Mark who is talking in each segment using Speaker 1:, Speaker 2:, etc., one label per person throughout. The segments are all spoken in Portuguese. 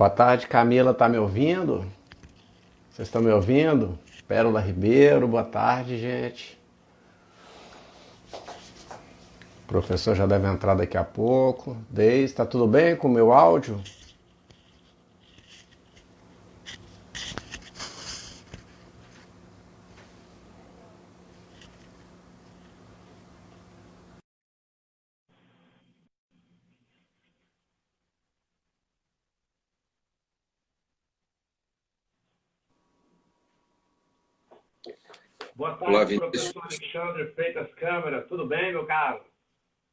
Speaker 1: Boa tarde, Camila, tá me ouvindo? Vocês estão me ouvindo? Pérola Ribeiro, boa tarde, gente. O professor já deve entrar daqui a pouco. Deise, tá tudo bem com o meu áudio?
Speaker 2: Boa
Speaker 3: Olá,
Speaker 2: tarde,
Speaker 3: Vinícius.
Speaker 2: professor Alexandre Freitas Câmara. Tudo bem, meu caro?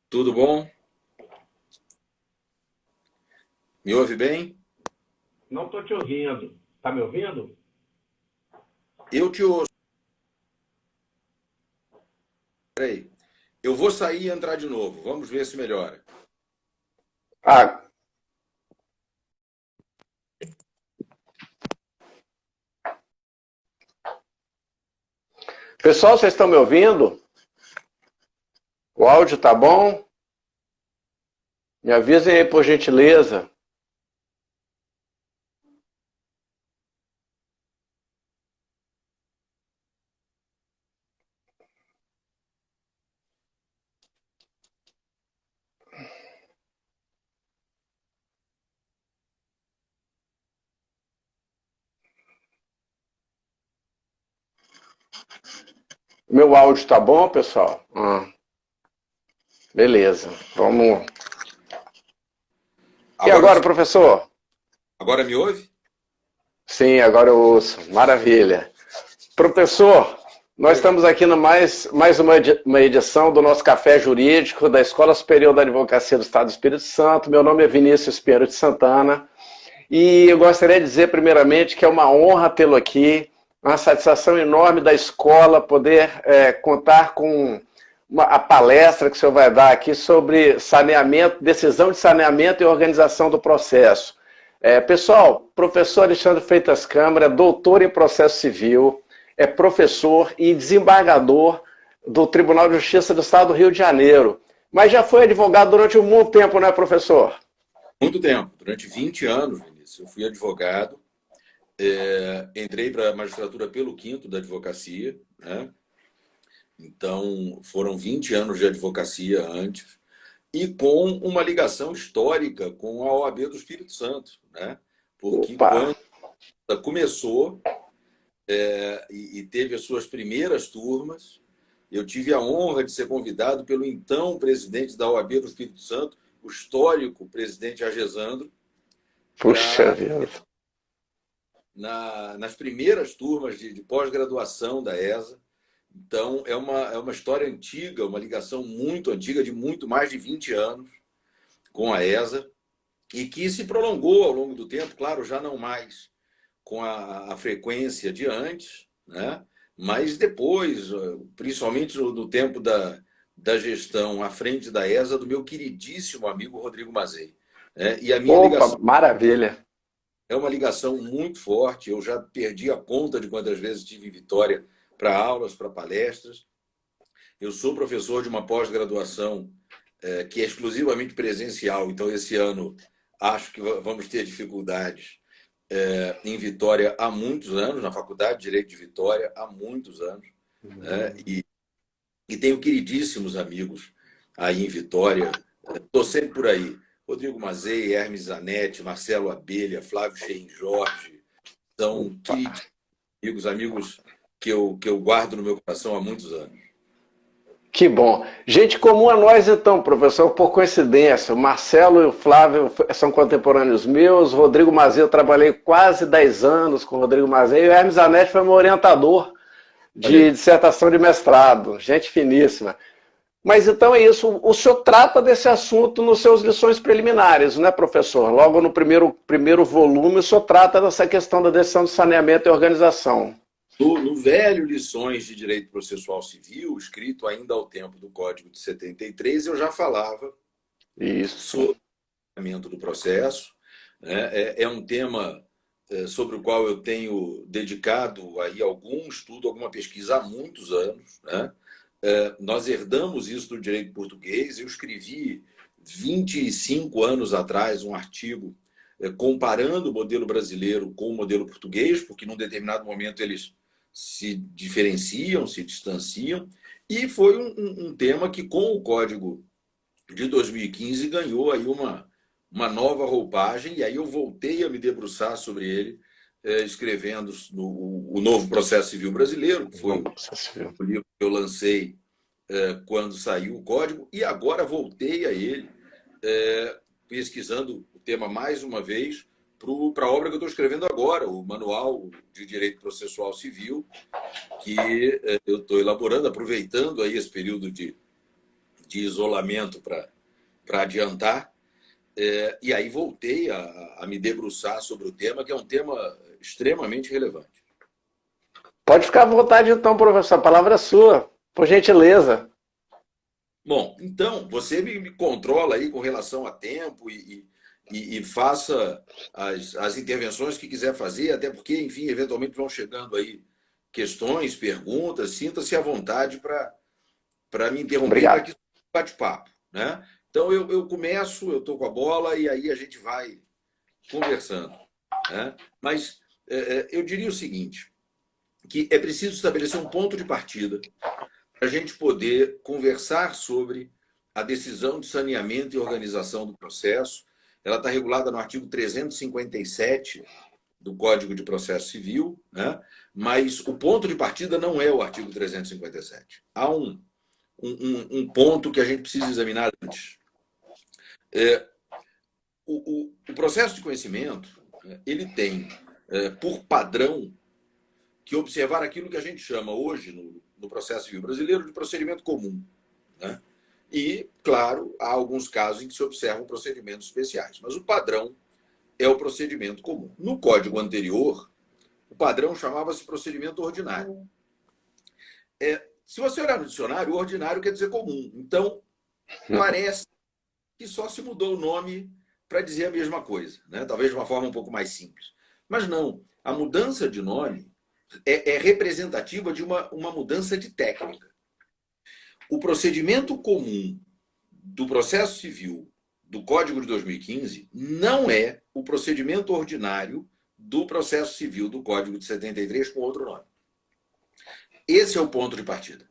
Speaker 3: Tudo bom? Me ouve bem?
Speaker 2: Não estou te ouvindo. Está me ouvindo?
Speaker 3: Eu te ouço. Peraí. Eu vou sair e entrar de novo. Vamos ver se melhora.
Speaker 1: Ah, pessoal, vocês estão me ouvindo? O áudio tá bom? Me avisem aí, por gentileza. Meu áudio tá bom, pessoal? Beleza, vamos. E
Speaker 3: Agora,
Speaker 1: agora, professor?
Speaker 3: agora me ouve?
Speaker 1: Sim, agora eu ouço. Maravilha. Professor, nós estamos aqui no mais uma edição do nosso Café Jurídico da Escola Superior da Advocacia do Estado do Espírito Santo. Meu nome é Vinícius Pinheiro de Santana e eu gostaria de dizer, primeiramente, que é uma honra tê-lo aqui, uma satisfação enorme da escola poder contar com a palestra que o senhor vai dar aqui sobre saneamento, decisão de saneamento e organização do processo. Pessoal, professor Alexandre Freitas Câmara é doutor em processo civil, é professor e desembargador do Tribunal de Justiça do Estado do Rio de Janeiro. Mas já foi advogado durante um bom tempo, não é, professor?
Speaker 3: Muito tempo. Durante 20 anos, Vinícius, eu fui advogado. Entrei para a magistratura pelo quinto da advocacia, né? Então, foram 20 anos de advocacia antes. E com uma ligação histórica com a OAB do Espírito Santo, né? Porque
Speaker 1: Opa!
Speaker 3: quando começou e teve as suas primeiras turmas, eu tive a honra de ser convidado pelo então presidente da OAB do Espírito Santo, o histórico presidente Agesandro,
Speaker 1: Puxa
Speaker 3: para
Speaker 1: vida.
Speaker 3: nas primeiras turmas de pós-graduação da ESA. Então, é uma história antiga, uma ligação muito antiga, de muito mais de 20 anos com a ESA, e que se prolongou ao longo do tempo, claro, já não mais com a frequência de antes, né? Mas depois, principalmente no tempo da gestão à frente da ESA, do meu queridíssimo amigo Rodrigo Mazei. Né? E a minha
Speaker 1: Opa,
Speaker 3: ligação
Speaker 1: maravilha.
Speaker 3: é uma ligação muito forte. Eu já perdi a conta de quantas vezes tive em Vitória para aulas, para palestras. Eu sou professor de uma pós-graduação que é exclusivamente presencial, então esse ano acho que vamos ter dificuldades em Vitória há muitos anos, na Faculdade de Direito de Vitória há muitos anos, né? E tenho queridíssimos amigos aí em Vitória. Estou sempre por aí. Rodrigo Mazei, Hermes Zanetti, Marcelo Abelha, Flávio Cheim Jorge, são
Speaker 1: Opa.
Speaker 3: queridíssimos amigos que eu guardo no meu coração há muitos anos.
Speaker 1: Que bom. Gente comum a nós, então, professor, por coincidência. O Marcelo e o Flávio são contemporâneos meus. O Rodrigo Mazei, eu trabalhei quase 10 anos com o Rodrigo Mazei. E o Hermes Zanetti foi meu orientador
Speaker 3: Olha
Speaker 1: de
Speaker 3: aí.
Speaker 1: dissertação de mestrado. Gente finíssima. Mas então é isso. O senhor trata desse assunto nos seus lições preliminares, né, professor? Logo no primeiro volume, o senhor trata dessa questão da decisão de saneamento e organização.
Speaker 3: No velho Lições de Direito Processual Civil, escrito ainda ao tempo do Código de 73, eu já falava
Speaker 1: Isso.
Speaker 3: sobre o saneamento do processo. Né? É um tema sobre o qual eu tenho dedicado aí algum estudo, alguma pesquisa há muitos anos. Né? Nós herdamos isso do direito português. Eu escrevi 25 anos atrás um artigo comparando o modelo brasileiro com o modelo português, porque num determinado momento eles se diferenciam, se distanciam, e foi um tema que, com o Código de 2015, ganhou aí uma nova roupagem, e aí eu voltei a me debruçar sobre ele, escrevendo o Novo Processo Civil Brasileiro, que foi o livro que eu lancei quando saiu o Código, e agora voltei a ele, pesquisando o tema mais uma vez, para a obra que eu estou escrevendo agora, o Manual de Direito Processual Civil, que eu estou elaborando, aproveitando aí esse período de isolamento para adiantar. E aí voltei a me debruçar sobre o tema, que é um tema extremamente relevante.
Speaker 1: Pode ficar à vontade, então, professor. A palavra é sua, por gentileza.
Speaker 3: Bom, então, você me controla aí com relação a tempo e faça as intervenções que quiser fazer, até porque, enfim, eventualmente vão chegando aí questões, perguntas. Sinta-se à vontade para me interromper, para que bate-papo, né? Então, eu começo, eu estou com a bola e aí a gente vai conversando, né? Mas eu diria o seguinte, que é preciso estabelecer um ponto de partida para a gente poder conversar sobre a decisão de saneamento e organização do processo. Ela está regulada no artigo 357 do Código de Processo Civil, né? Mas o ponto de partida não é o artigo 357. Há um ponto que a gente precisa examinar antes. O processo de conhecimento, ele tem, por padrão, que observar aquilo que a gente chama hoje, no processo civil brasileiro, de procedimento comum, né? E, claro, há alguns casos em que se observam procedimentos especiais, mas o padrão é o procedimento comum. No código anterior, o padrão chamava-se procedimento ordinário. Se você olhar no dicionário, o ordinário quer dizer comum. Então, parece que só se mudou o nome para dizer a mesma coisa, né? Talvez de uma forma um pouco mais simples. Mas não, a mudança de nome é representativa de uma mudança de técnica. O procedimento comum do processo civil do Código de 2015 não é o procedimento ordinário do processo civil do Código de 73 com outro nome. Esse é o ponto de partida.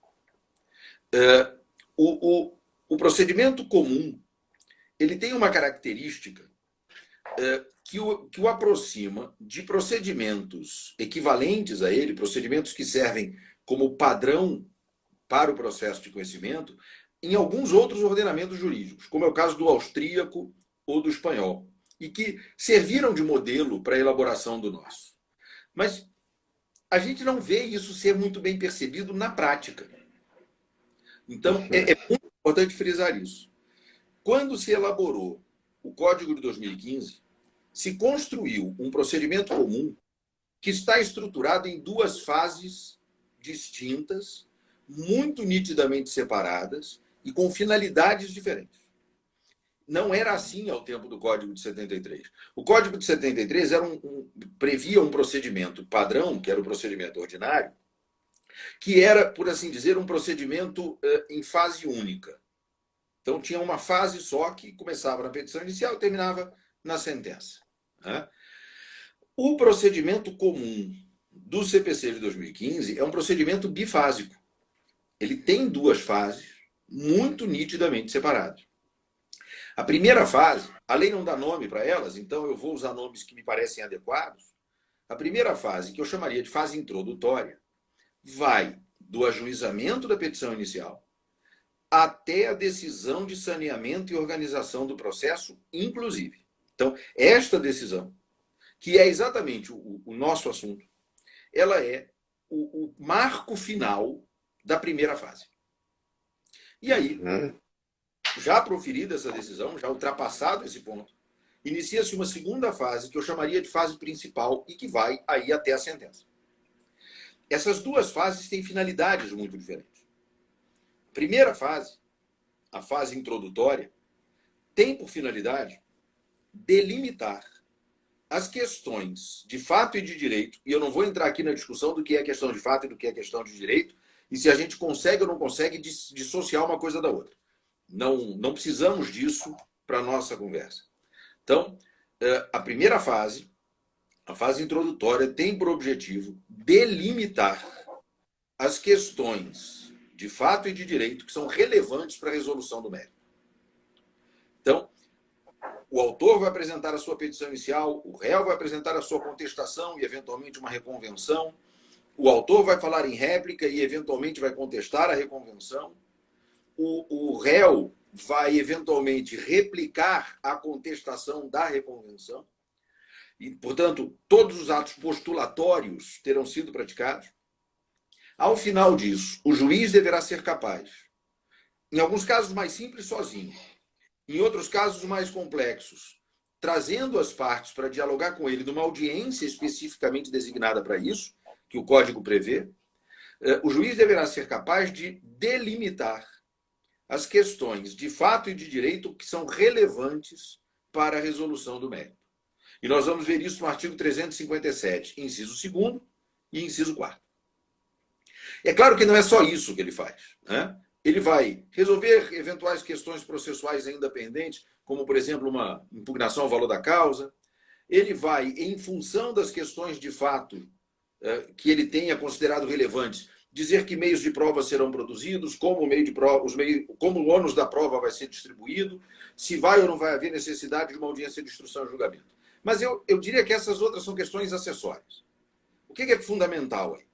Speaker 3: O procedimento comum, ele tem uma característica que o aproxima de procedimentos equivalentes a ele, procedimentos que servem como padrão para o processo de conhecimento, em alguns outros ordenamentos jurídicos, como é o caso do austríaco ou do espanhol, e que serviram de modelo para a elaboração do nosso. Mas a gente não vê isso ser muito bem percebido na prática. Então, é muito importante frisar isso. Quando se elaborou o Código de 2015, se construiu um procedimento comum que está estruturado em duas fases distintas, muito nitidamente separadas e com finalidades diferentes. Não era assim ao tempo do Código de 73. O Código de 73 previa um procedimento padrão, que era o procedimento ordinário, que era, por assim dizer, um procedimento em fase única. Então, tinha uma fase só que começava na petição inicial e terminava na sentença, né? O procedimento comum do CPC de 2015 é um procedimento bifásico. Ele tem duas fases muito nitidamente separadas. A primeira fase, a lei não dá nome para elas, então eu vou usar nomes que me parecem adequados. A primeira fase, que eu chamaria de fase introdutória, vai do ajuizamento da petição inicial até a decisão de saneamento e organização do processo, inclusive. Então, esta decisão, que é exatamente o nosso assunto, ela é o marco final da primeira fase. E aí, já proferida essa decisão, já ultrapassado esse ponto, inicia-se uma segunda fase, que eu chamaria de fase principal, e que vai aí até a sentença. Essas duas fases têm finalidades muito diferentes. A primeira fase, a fase introdutória, tem por finalidade delimitar as questões de fato e de direito, e eu não vou entrar aqui na discussão do que é questão de fato e do que é questão de direito, e se a gente consegue ou não consegue dissociar uma coisa da outra. Não precisamos disso para a nossa conversa. Então, A primeira fase, a fase introdutória, tem por objetivo delimitar as questões de fato e de direito que são relevantes para a resolução do mérito. Então, o autor vai apresentar a sua petição inicial, o réu vai apresentar a sua contestação e, eventualmente, uma reconvenção. O autor vai falar em réplica e, eventualmente, vai contestar a reconvenção. O réu vai, eventualmente, replicar a contestação da reconvenção. E, portanto, todos os atos postulatórios terão sido praticados. Ao final disso, o juiz deverá ser capaz, em alguns casos mais simples, sozinho, em outros casos mais complexos, trazendo as partes para dialogar com ele numa audiência especificamente designada para isso, que o Código prevê, o juiz deverá ser capaz de delimitar as questões de fato e de direito que são relevantes para a resolução do mérito. E nós vamos ver isso no artigo 357, inciso 2º e inciso 4º. É claro que não é só isso que ele faz, né? Ele vai resolver eventuais questões processuais ainda pendentes, como, por exemplo, uma impugnação ao valor da causa. Ele vai, em função das questões de fato que ele tenha considerado relevantes, dizer que meios de prova serão produzidos, como o meio de prova, como o ônus da prova vai ser distribuído, se vai ou não vai haver necessidade de uma audiência de instrução e julgamento. Mas eu diria que essas outras são questões acessórias. O que é fundamental aí?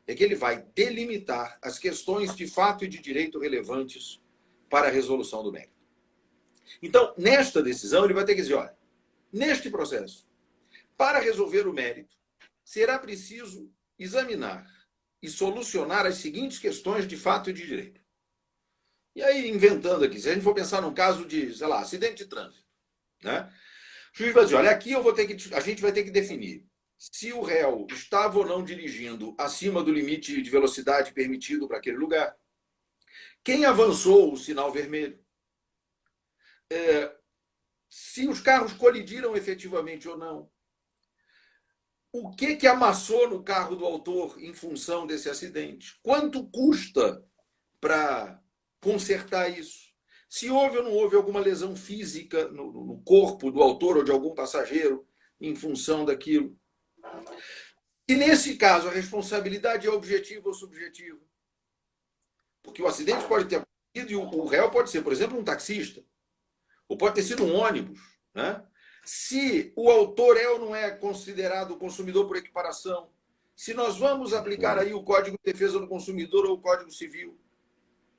Speaker 3: É que ele vai delimitar as questões de fato e de direito relevantes para a resolução do mérito. Então, nesta decisão, ele vai ter que dizer, olha, neste processo, para resolver o mérito, será preciso examinar e solucionar as seguintes questões de fato e de direito. E aí, inventando aqui, se a gente for pensar num caso de, sei lá, acidente de trânsito, né? O juiz vai dizer, olha, aqui a gente vai ter que definir se o réu estava ou não dirigindo acima do limite de velocidade permitido para aquele lugar, quem avançou o sinal vermelho, se os carros colidiram efetivamente ou não, o que amassou no carro do autor em função desse acidente, quanto custa para consertar isso, se houve ou não houve alguma lesão física no corpo do autor ou de algum passageiro em função daquilo. E, nesse caso, a responsabilidade é objetiva ou subjetiva? Porque o acidente pode ter acontecido e o réu pode ser, por exemplo, um taxista. Ou pode ter sido um ônibus, né? Se o autor é ou não é considerado consumidor por equiparação, se nós vamos aplicar aí o Código de Defesa do Consumidor ou o Código Civil.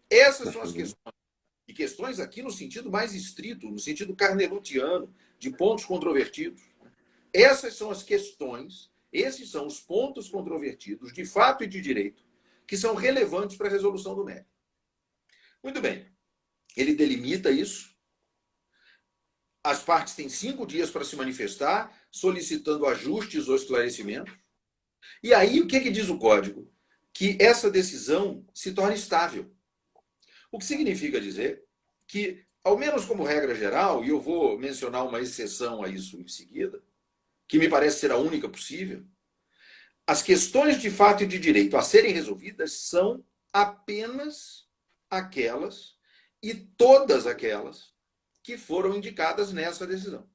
Speaker 3: Essas são as questões. E questões aqui no sentido mais estrito, no sentido carnelutiano, de pontos controvertidos. Essas são as questões, esses são os pontos controvertidos, de fato e de direito, que são relevantes para a resolução do mérito. Muito bem. Ele delimita isso. As partes têm 5 dias para se manifestar, solicitando ajustes ou esclarecimentos. E aí, o que diz o Código? Que essa decisão se torna estável. O que significa dizer que, ao menos como regra geral, e eu vou mencionar uma exceção a isso em seguida, que me parece ser a única possível, as questões de fato e de direito a serem resolvidas são apenas aquelas e todas aquelas que foram indicadas nessa decisão.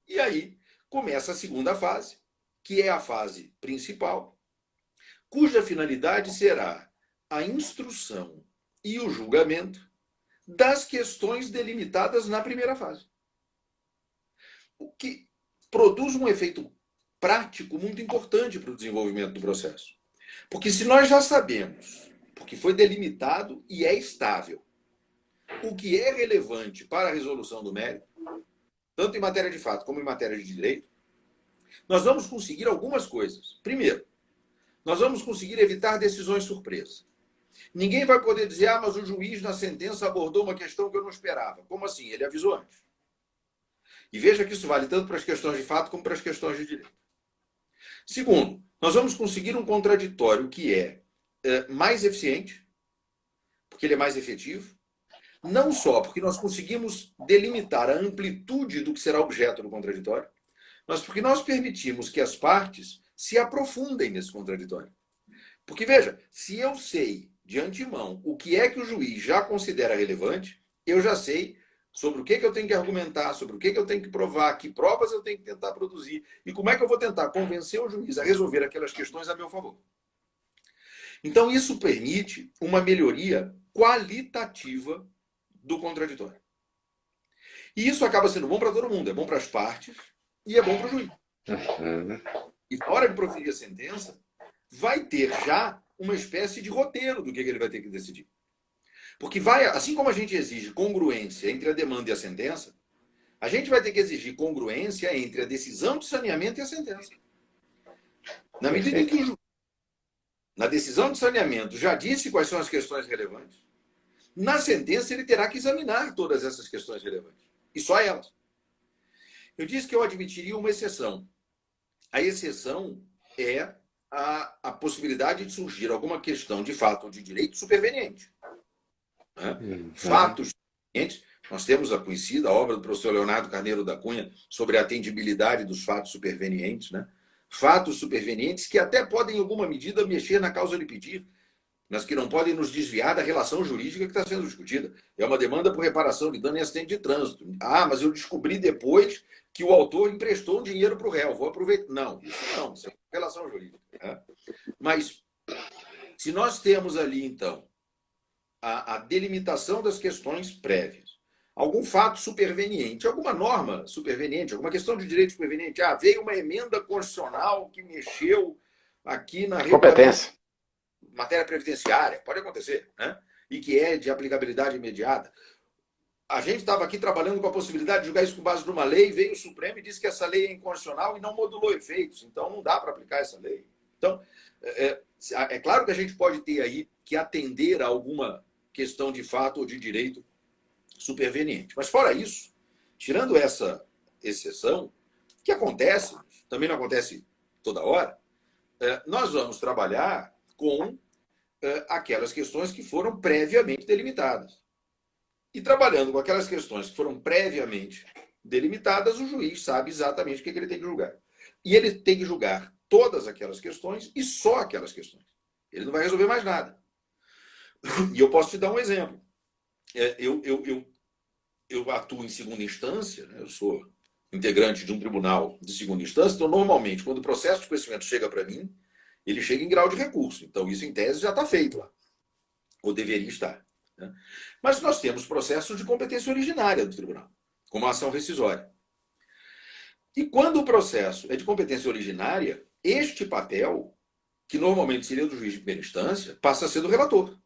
Speaker 3: E aí começa a segunda fase, que é a fase principal, cuja finalidade será a instrução e o julgamento das questões delimitadas na primeira fase. O que produz um efeito prático muito importante para o desenvolvimento do processo. Porque se nós já sabemos, porque foi delimitado e é estável, o que é relevante para a resolução do mérito, tanto em matéria de fato como em matéria de direito, nós vamos conseguir algumas coisas. Primeiro, nós vamos conseguir evitar decisões surpresa. Ninguém vai poder dizer, mas o juiz na sentença abordou uma questão que eu não esperava. Como assim? Ele avisou antes. E veja que isso vale tanto para as questões de fato como para as questões de direito. Segundo, nós vamos conseguir um contraditório que é mais eficiente, porque ele é mais efetivo, não só porque nós conseguimos delimitar a amplitude do que será objeto do contraditório, mas porque nós permitimos que as partes se aprofundem nesse contraditório. Porque, veja, se eu sei de antemão o que é que o juiz já considera relevante, eu já sei sobre o que eu tenho que argumentar, sobre o que eu tenho que provar, que provas eu tenho que tentar produzir e como é que eu vou tentar convencer o juiz a resolver aquelas questões a meu favor. Então, isso permite uma melhoria qualitativa do contraditório. E isso acaba sendo bom para todo mundo. É bom para as partes e é bom para o juiz. E na hora de proferir a sentença, vai ter já uma espécie de roteiro do que ele vai ter que decidir. Porque vai, assim como a gente exige congruência entre a demanda e a sentença, a gente vai ter que exigir congruência entre a decisão de saneamento e a sentença. Na medida em que o juiz, na decisão de saneamento, já disse quais são as questões relevantes, na sentença ele terá que examinar todas essas questões relevantes. E só elas. Eu disse que eu admitiria uma exceção. A exceção é a possibilidade de surgir alguma questão de fato ou de direito superveniente. Fatos supervenientes. Nós temos a conhecida obra do professor Leonardo Carneiro da Cunha sobre a atendibilidade dos fatos supervenientes. Fatos supervenientes que até podem, em alguma medida, mexer na causa de pedir, mas que não podem nos desviar da relação jurídica que está sendo discutida. É uma demanda por reparação de dano em acidente de trânsito. Mas eu descobri depois que o autor emprestou um dinheiro para o réu. Vou aproveitar. Não, isso é relação jurídica. Mas, se nós temos ali, então, a delimitação das questões prévias, algum fato superveniente, alguma norma superveniente, alguma questão de direito superveniente, veio uma emenda constitucional que mexeu aqui na
Speaker 1: competência.
Speaker 3: Matéria previdenciária, pode acontecer, e que é de aplicabilidade imediata. A gente estava aqui trabalhando com a possibilidade de julgar isso com base numa lei, veio o Supremo e disse que essa lei é inconstitucional e não modulou efeitos, então não dá para aplicar essa lei. Então, é claro que a gente pode ter aí que atender a alguma questão de fato ou de direito superveniente. Mas fora isso, tirando essa exceção, que acontece, também não acontece toda hora, nós vamos trabalhar com aquelas questões que foram previamente delimitadas. E trabalhando com aquelas questões que foram previamente delimitadas, o juiz sabe exatamente o que ele tem que julgar. E ele tem que julgar todas aquelas questões e só aquelas questões. Ele não vai resolver mais nada. E eu posso te dar um exemplo. Eu atuo em segunda instância, eu sou integrante de um tribunal de segunda instância, então, normalmente, quando o processo de conhecimento chega para mim, ele chega em grau de recurso. Então, isso, em tese, já está feito lá. Ou deveria estar. Mas nós temos processos de competência originária do tribunal, como a ação rescisória. E quando o processo é de competência originária, este papel, que normalmente seria do juiz de primeira instância, passa a ser do relator.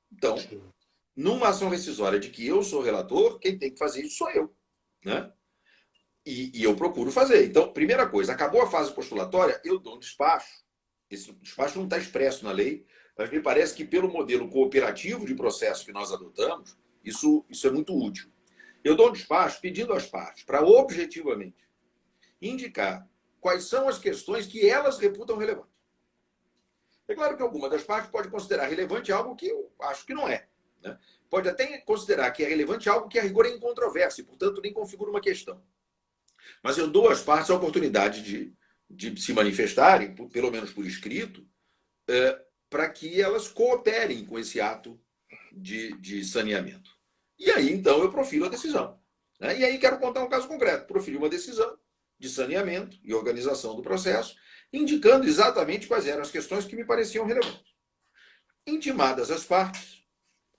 Speaker 3: Então, numa ação rescisória de que eu sou relator, quem tem que fazer isso sou eu. E eu procuro fazer. Então, primeira coisa, acabou a fase postulatória, eu dou um despacho. Esse despacho não está expresso na lei, mas me parece que pelo modelo cooperativo de processo que nós adotamos, isso é muito útil. Eu dou um despacho pedindo às partes para objetivamente indicar quais são as questões que elas reputam relevantes. É claro que alguma das partes pode considerar relevante algo que eu acho que não é. Pode até considerar que é relevante algo que a rigor é incontroverso e, portanto, nem configura uma questão. Mas eu dou às partes a oportunidade de se manifestarem, pelo menos por escrito, para que elas cooperem com esse ato de saneamento. E aí, então, eu profiro a decisão. E aí quero contar um caso concreto. Proferi uma decisão de saneamento e organização do processo, indicando exatamente quais eram as questões que me pareciam relevantes. Intimadas as partes,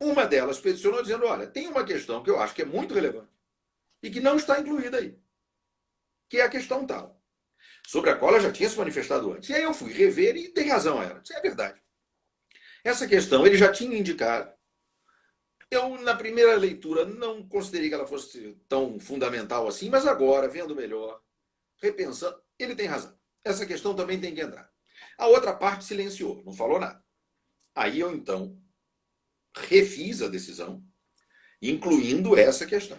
Speaker 3: uma delas peticionou dizendo, olha, tem uma questão que eu acho que é muito relevante e que não está incluída aí, que é a questão tal, sobre a qual ela já tinha se manifestado antes. E aí eu fui rever e dei razão a ela. Disse, é verdade. Essa questão ele já tinha indicado. Eu, na primeira leitura, não considerei que ela fosse tão fundamental assim, mas agora, vendo melhor, repensando, ele tem razão. Essa questão também tem que entrar. A outra parte silenciou, não falou nada. Aí eu, então, refiz a decisão, incluindo essa questão.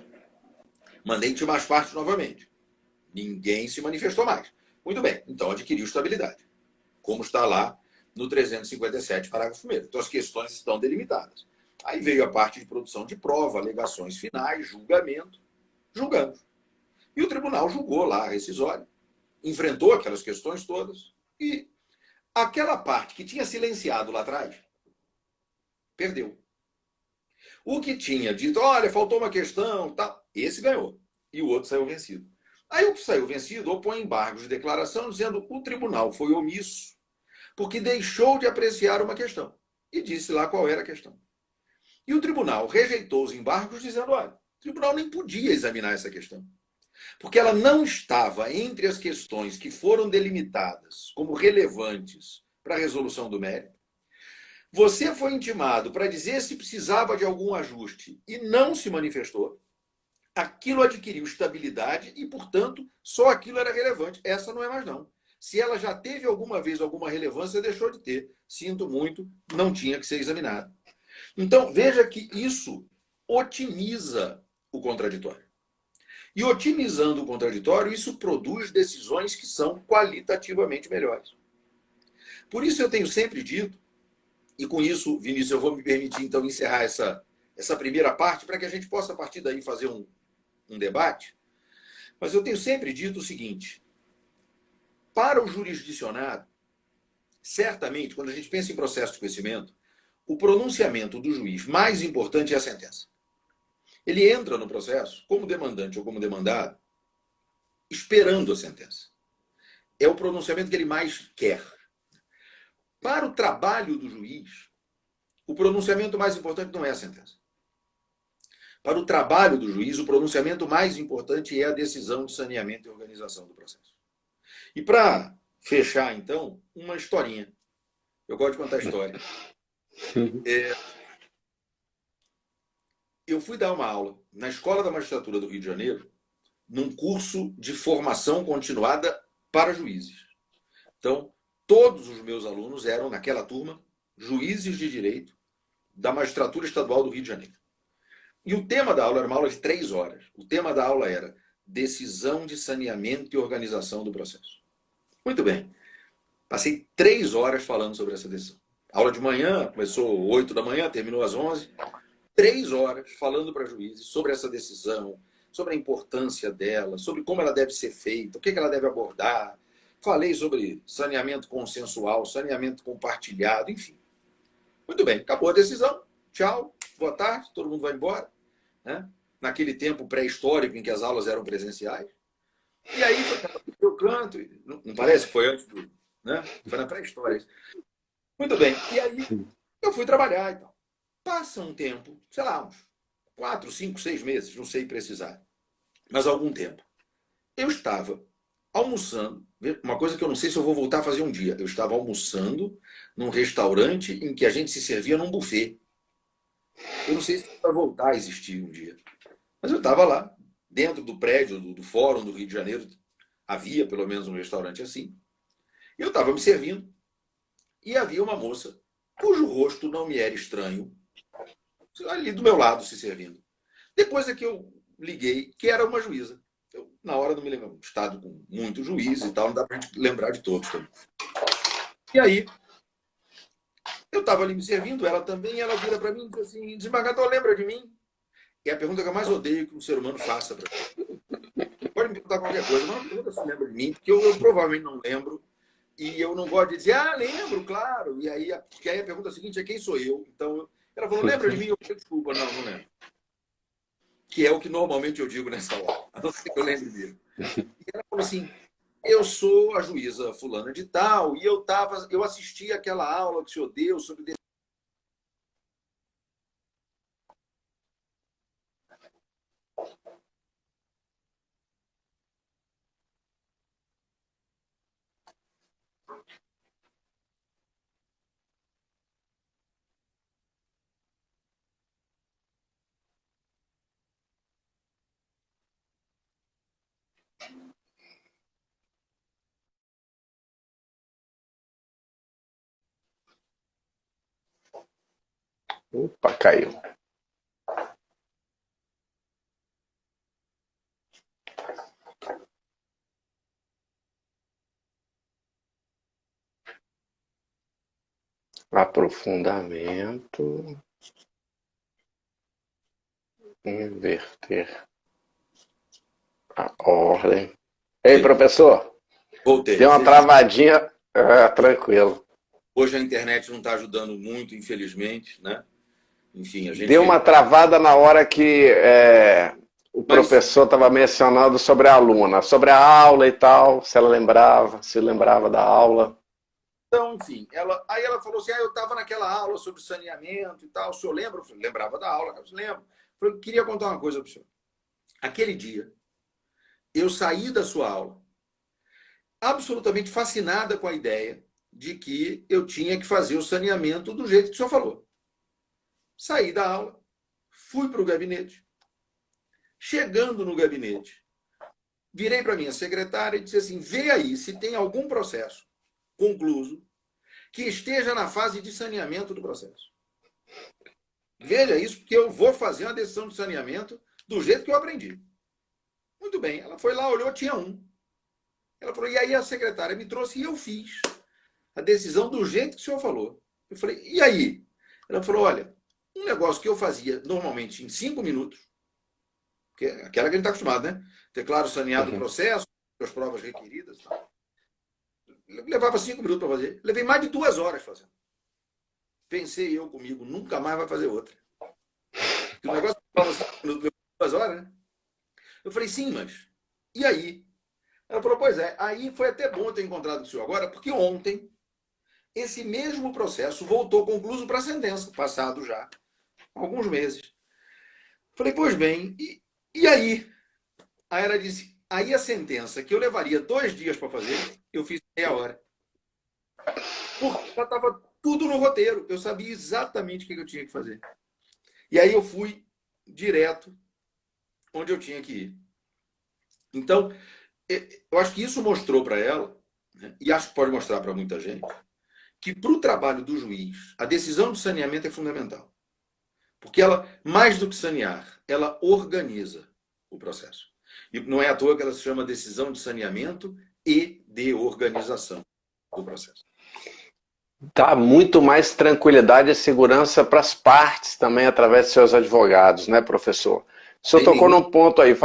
Speaker 3: Mandei intimar as partes novamente. Ninguém se manifestou mais. Muito bem, então adquiriu estabilidade, como está lá no 357, parágrafo 1º. Então as questões estão delimitadas. Aí veio a parte de produção de prova, alegações finais, julgamento. Julgamos. E o tribunal julgou lá a rescisória, enfrentou aquelas questões todas e aquela parte que tinha silenciado lá atrás, perdeu. O que tinha dito, olha, faltou uma questão, tal, Esse ganhou. E o outro saiu vencido. Aí o que saiu vencido opõe embargos de declaração dizendo que o tribunal foi omisso porque deixou de apreciar uma questão. E disse lá qual era a questão. E o tribunal rejeitou os embargos dizendo, olha, o tribunal nem podia examinar essa questão. Porque ela não estava entre as questões que foram delimitadas como relevantes para a resolução do mérito. Você foi intimado para dizer se precisava de algum ajuste e não se manifestou. Aquilo adquiriu estabilidade e, portanto, só aquilo era relevante. Essa não é mais não. Se ela já teve alguma vez alguma relevância, deixou de ter. Sinto muito, não tinha que ser examinada. Então, veja que isso otimiza o contraditório. E otimizando o contraditório, isso produz decisões que são qualitativamente melhores. Por isso eu tenho sempre dito, e com isso, Vinícius, eu vou me permitir então encerrar essa primeira parte, para que a gente possa, a partir daí, fazer um debate. Mas eu tenho sempre dito o seguinte: para o jurisdicionado, certamente, quando a gente pensa em processo de conhecimento, o pronunciamento do juiz mais importante é a sentença. Ele entra no processo, como demandante ou como demandado, esperando a sentença. É o pronunciamento que ele mais quer. Para o trabalho do juiz, o pronunciamento mais importante não é a sentença. Para o trabalho do juiz, o pronunciamento mais importante é a decisão de saneamento e organização do processo. E para fechar, então, uma historinha. Eu gosto de contar história. Eu fui dar uma aula na Escola da Magistratura do Rio de Janeiro, num curso de formação continuada para juízes. Então, todos os meus alunos eram, naquela turma, juízes de direito da Magistratura Estadual do Rio de Janeiro. E o tema da aula era uma aula de 3 horas. O tema da aula era decisão de saneamento e organização do processo. Muito bem. Passei 3 horas falando sobre essa decisão. A aula de manhã, começou 8 da manhã, terminou às 11. 3 horas falando para juízes sobre essa decisão, sobre a importância dela, sobre como ela deve ser feita, o que ela deve abordar. Falei sobre saneamento consensual, saneamento compartilhado, enfim. Muito bem, acabou a decisão. Tchau, boa tarde, todo mundo vai embora. Né? Naquele tempo pré-histórico em que as aulas eram presenciais. E aí foi o canto. Não parece que foi antes do... Né? Foi na pré-história. Muito bem. E aí eu fui trabalhar e tal. Passa um tempo, sei lá, uns 4, 5, 6 meses, não sei precisar, mas algum tempo. Eu estava almoçando, uma coisa que eu não sei se eu vou voltar a fazer um dia. Eu estava almoçando num restaurante em que a gente se servia num buffet. Eu não sei se vai voltar a existir um dia. Mas eu estava lá, dentro do prédio do Fórum do Rio de Janeiro, havia pelo menos um restaurante assim. Eu estava me servindo e havia uma moça cujo rosto não me era estranho, ali do meu lado se servindo. Depois é que eu liguei que era uma juíza. Eu, na hora, não me lembro, um estado com muito juiz e tal, não dá pra gente lembrar de todos também. E aí, eu estava ali me servindo, ela também, ela vira para mim e diz assim: desembargador, lembra de mim? E é a pergunta que eu mais odeio que um ser humano faça para mim. Pode me perguntar qualquer coisa, mas não pergunta se lembra de mim, porque eu provavelmente não lembro. E eu não gosto de dizer, lembro, claro. E aí, porque aí a pergunta seguinte é: quem sou eu? Então, ela falou, lembra de mim? Eu falei, desculpa, não lembro. Que é o que normalmente eu digo nessa hora, a não ser que eu lembre dele. E ela falou assim: eu sou a juíza fulana de tal, e eu assisti aquela aula que o senhor deu sobre...
Speaker 1: Opa, caiu. Aprofundamento. Inverter a ordem. Ei, professor.
Speaker 3: Voltei.
Speaker 1: Deu uma travadinha. Tranquilo.
Speaker 3: Hoje a internet não está ajudando muito, infelizmente, né? Enfim, a gente...
Speaker 1: Deu uma travada na hora que O
Speaker 3: Mas,
Speaker 1: professor estava mencionando sobre a aluna, sobre a aula e tal, se ela lembrava, se lembrava da aula.
Speaker 3: então, enfim, aí ela falou assim, eu estava naquela aula sobre saneamento e tal, o senhor lembra? Eu falei, lembrava da aula, eu lembro. Eu falei, queria contar uma coisa para o senhor. Aquele dia, eu saí da sua aula absolutamente fascinada com a ideia de que eu tinha que fazer o saneamento do jeito que o senhor falou. Saí da aula, fui para o gabinete. Chegando no gabinete, virei para minha secretária e disse assim, vê aí se tem algum processo concluso que esteja na fase de saneamento do processo. Veja isso, porque eu vou fazer uma decisão de saneamento do jeito que eu aprendi. Muito bem, ela foi lá, olhou, tinha um. Ela falou, e aí a secretária me trouxe e eu fiz a decisão do jeito que o senhor falou. Eu falei, e aí? Ela falou, olha, um negócio que eu fazia normalmente em 5 minutos, que é aquela que a gente está acostumado, né? Ter claro saneado o processo, as provas requeridas e tal. Levava 5 minutos para fazer. Levei mais de 2 horas fazendo. Pensei eu comigo, nunca mais vai fazer outra. Porque o negócio levava 5 minutos, levou 2 horas, né? Eu falei, sim, mas e aí? Ela falou, pois é, aí foi até bom ter encontrado o senhor agora, porque ontem esse mesmo processo voltou concluso para a sentença, passado já alguns meses. Falei, pois bem, e aí? Aí ela disse, aí a sentença que eu levaria 2 dias para fazer, eu fiz meia hora. Porque já estava tudo no roteiro. Eu sabia exatamente o que eu tinha que fazer. E aí eu fui direto onde eu tinha que ir. Então, eu acho que isso mostrou para ela, né, e acho que pode mostrar para muita gente, que para o trabalho do juiz, a decisão de saneamento é fundamental. Porque ela, mais do que sanear, ela organiza o processo. E não é à toa que ela se chama decisão de saneamento e de organização do processo.
Speaker 1: Dá muito mais tranquilidade e segurança para as partes também, através de seus advogados, né, professor? O senhor tocou num ponto aí,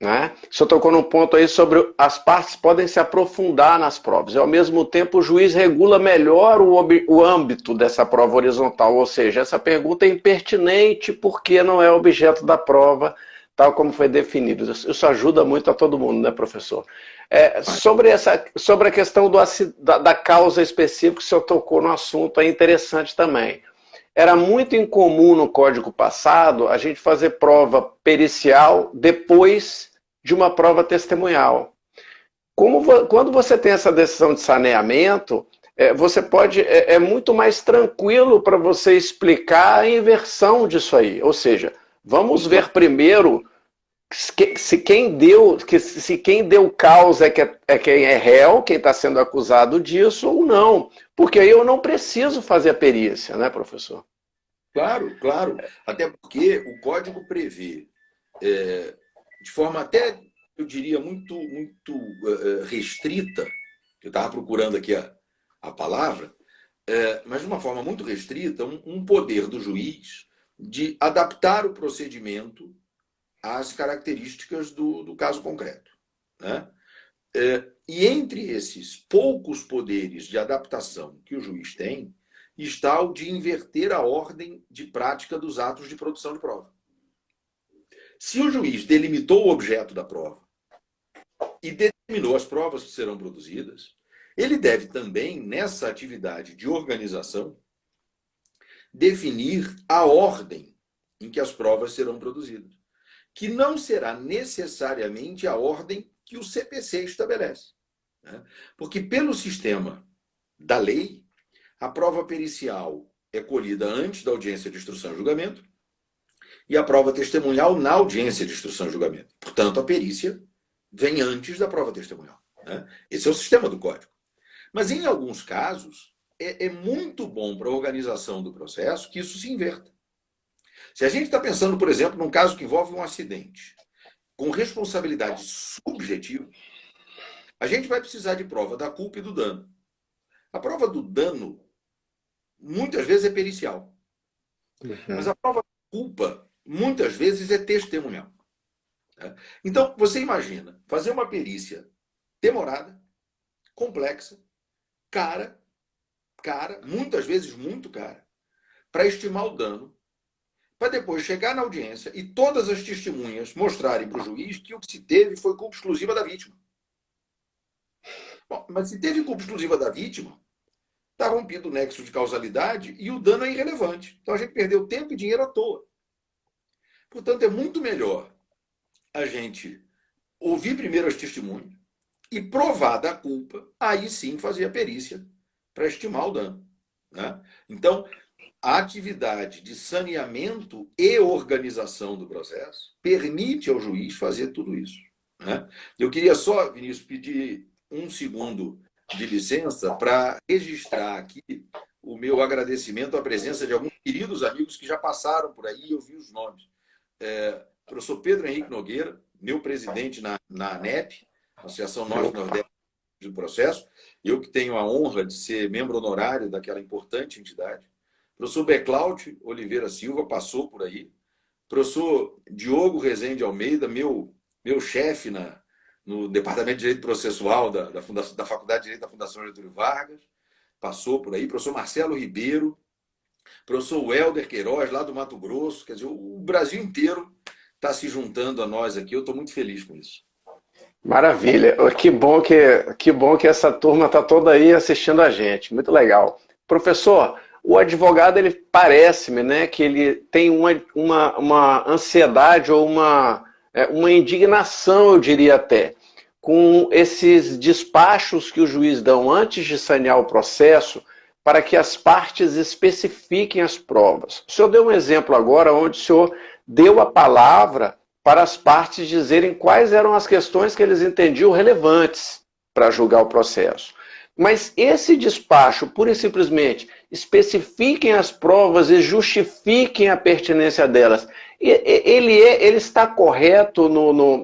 Speaker 1: né? O senhor tocou num ponto aí sobre as partes podem se aprofundar nas provas. E, ao mesmo tempo, o juiz regula melhor o âmbito dessa prova horizontal. Ou seja, essa pergunta é impertinente porque não é objeto da prova, tal como foi definido. Isso ajuda muito a todo mundo, né, professor? Sobre a questão da causa específica, o senhor tocou no assunto, é interessante também. Era muito incomum no Código passado a gente fazer prova pericial depois de uma prova testemunhal. Quando você tem essa decisão de saneamento, você pode, é muito mais tranquilo para você explicar a inversão disso aí. Ou seja, vamos ver primeiro se quem deu causa é quem é réu, quem está sendo acusado disso ou não. Porque aí eu não preciso fazer a perícia, né, professor?
Speaker 3: Claro, claro. Até porque o código prevê, de forma até, eu diria, muito restrita, eu estava procurando aqui a palavra, mas de uma forma muito restrita, um poder do juiz de adaptar o procedimento às características do caso concreto, né? E entre esses poucos poderes de adaptação que o juiz tem, está o de inverter a ordem de prática dos atos de produção de prova. Se o juiz delimitou o objeto da prova e determinou as provas que serão produzidas, ele deve também, nessa atividade de organização, definir a ordem em que as provas serão produzidas, que não será necessariamente a ordem que o CPC estabelece. Porque pelo sistema da lei, a prova pericial é colhida antes da audiência de instrução e julgamento e a prova testemunhal na audiência de instrução e julgamento. Portanto, a perícia vem antes da prova testemunhal. Esse é o sistema do Código. Mas, em alguns casos, é muito bom para a organização do processo que isso se inverta. Se a gente está pensando, por exemplo, num caso que envolve um acidente com responsabilidade subjetiva, a gente vai precisar de prova da culpa e do dano. A prova do dano, muitas vezes, é pericial. Mas a prova da culpa, muitas vezes, é testemunhal. Então, você imagina fazer uma perícia demorada, complexa, cara, muitas vezes muito cara, para estimar o dano, para depois chegar na audiência e todas as testemunhas mostrarem para o juiz que o que se teve foi culpa exclusiva da vítima. Bom, mas se teve culpa exclusiva da vítima, está rompido o nexo de causalidade e o dano é irrelevante. Então a gente perdeu tempo e dinheiro à toa. Portanto, é muito melhor a gente ouvir primeiro as testemunhas e, provada a culpa, aí sim fazer a perícia para estimar o dano. Né? Então, a atividade de saneamento e organização do processo permite ao juiz fazer tudo isso. Né? Eu queria só, Vinícius, pedir um segundo de licença para registrar aqui o meu agradecimento à presença de alguns queridos amigos que já passaram por aí e eu vi os nomes. Professor Pedro Henrique Nogueira, meu presidente na ANEP, Associação Norte-Nordeste do Processo, eu que tenho a honra de ser membro honorário daquela importante entidade. Professor Beclaute Oliveira Silva passou por aí. Professor Diogo Rezende Almeida, meu chefe no Departamento de Direito Processual da Faculdade de Direito da Fundação Getúlio Vargas, passou por aí. Professor Marcelo Ribeiro, professor Welder Queiroz, lá do Mato Grosso. Quer dizer, o Brasil inteiro está se juntando a nós aqui. Eu estou muito feliz com isso.
Speaker 1: Maravilha. Que bom que essa turma está toda aí assistindo a gente. Muito legal. Professor, o advogado, ele parece-me, né, que ele tem uma ansiedade ou uma indignação, eu diria até, com esses despachos que o juiz dão antes de sanear o processo para que as partes especifiquem as provas. O senhor deu um exemplo agora onde o senhor deu a palavra para as partes dizerem quais eram as questões que eles entendiam relevantes para julgar o processo. Mas esse despacho, pura e simplesmente, especifiquem as provas e justifiquem a pertinência delas, ele está correto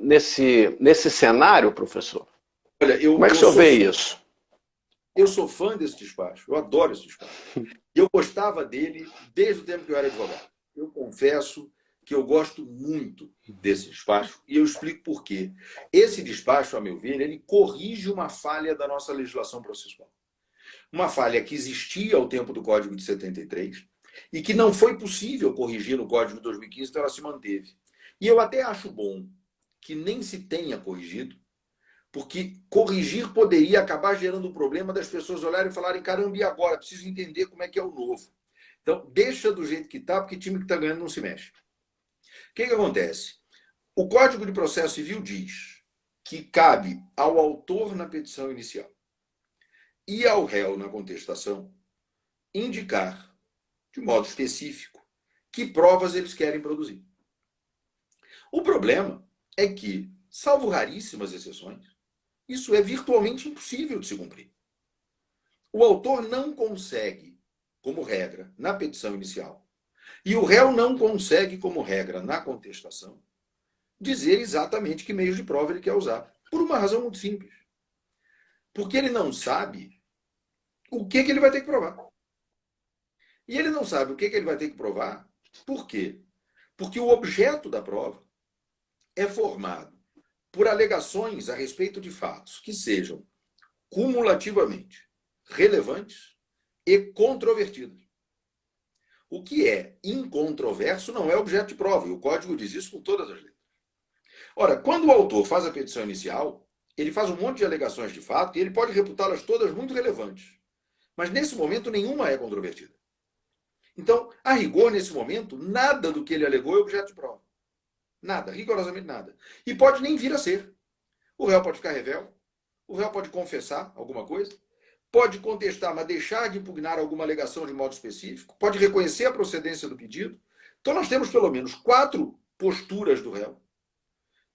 Speaker 1: nesse cenário, professor?
Speaker 3: Olha,
Speaker 1: como é que o senhor vê isso?
Speaker 3: Eu sou fã desse despacho, eu adoro esse despacho. Eu gostava dele desde o tempo que eu era advogado. Eu confesso que eu gosto muito desse despacho e eu explico por quê. Esse despacho, a meu ver, ele corrige uma falha da nossa legislação processual. Uma falha que existia ao tempo do Código de 73 e que não foi possível corrigir no Código de 2015, então ela se manteve. E eu até acho bom que nem se tenha corrigido, porque corrigir poderia acabar gerando o problema das pessoas olharem e falarem: caramba, e agora? Preciso entender como é que é o novo. Então, deixa do jeito que está, porque time que está ganhando não se mexe. O que acontece? O Código de Processo Civil diz que cabe ao autor na petição inicial e ao réu na contestação indicar, de modo específico, que provas eles querem produzir. O problema é que, salvo raríssimas exceções, isso é virtualmente impossível de se cumprir. O autor não consegue, como regra, na petição inicial, e o réu não consegue, como regra, na contestação, dizer exatamente que meios de prova ele quer usar. Por uma razão muito simples. Porque ele não sabe o que ele vai ter que provar. E ele não sabe o que ele vai ter que provar. Por quê? Porque o objeto da prova é formado por alegações a respeito de fatos que sejam cumulativamente relevantes e controvertidos. O que é incontroverso não é objeto de prova, e o Código diz isso com todas as letras. Ora, quando o autor faz a petição inicial, ele faz um monte de alegações de fato e ele pode reputá-las todas muito relevantes. Mas, nesse momento, nenhuma é controvertida. Então, a rigor, nesse momento, nada do que ele alegou é objeto de prova. Nada, rigorosamente nada. E pode nem vir a ser. O réu pode ficar revel, o réu pode confessar alguma coisa, pode contestar, mas deixar de impugnar alguma alegação de modo específico, pode reconhecer a procedência do pedido. Então, nós temos pelo menos 4 posturas do réu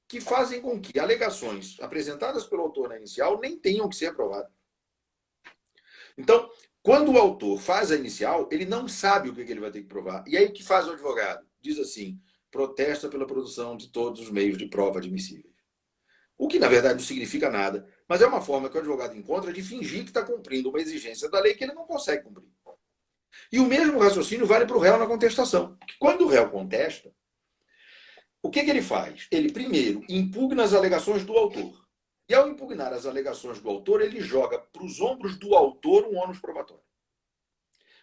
Speaker 3: que fazem com que alegações apresentadas pelo autor na inicial nem tenham que ser aprovadas. Então, quando o autor faz a inicial, ele não sabe o que ele vai ter que provar. E aí o que faz o advogado? Diz assim: protesta pela produção de todos os meios de prova admissíveis. O que, na verdade, não significa nada, mas é uma forma que o advogado encontra de fingir que está cumprindo uma exigência da lei que ele não consegue cumprir. E o mesmo raciocínio vale para o réu na contestação. Porque quando o réu contesta, o que ele faz? Ele, primeiro, impugna as alegações do autor. E, ao impugnar as alegações do autor, ele joga para os ombros do autor um ônus probatório.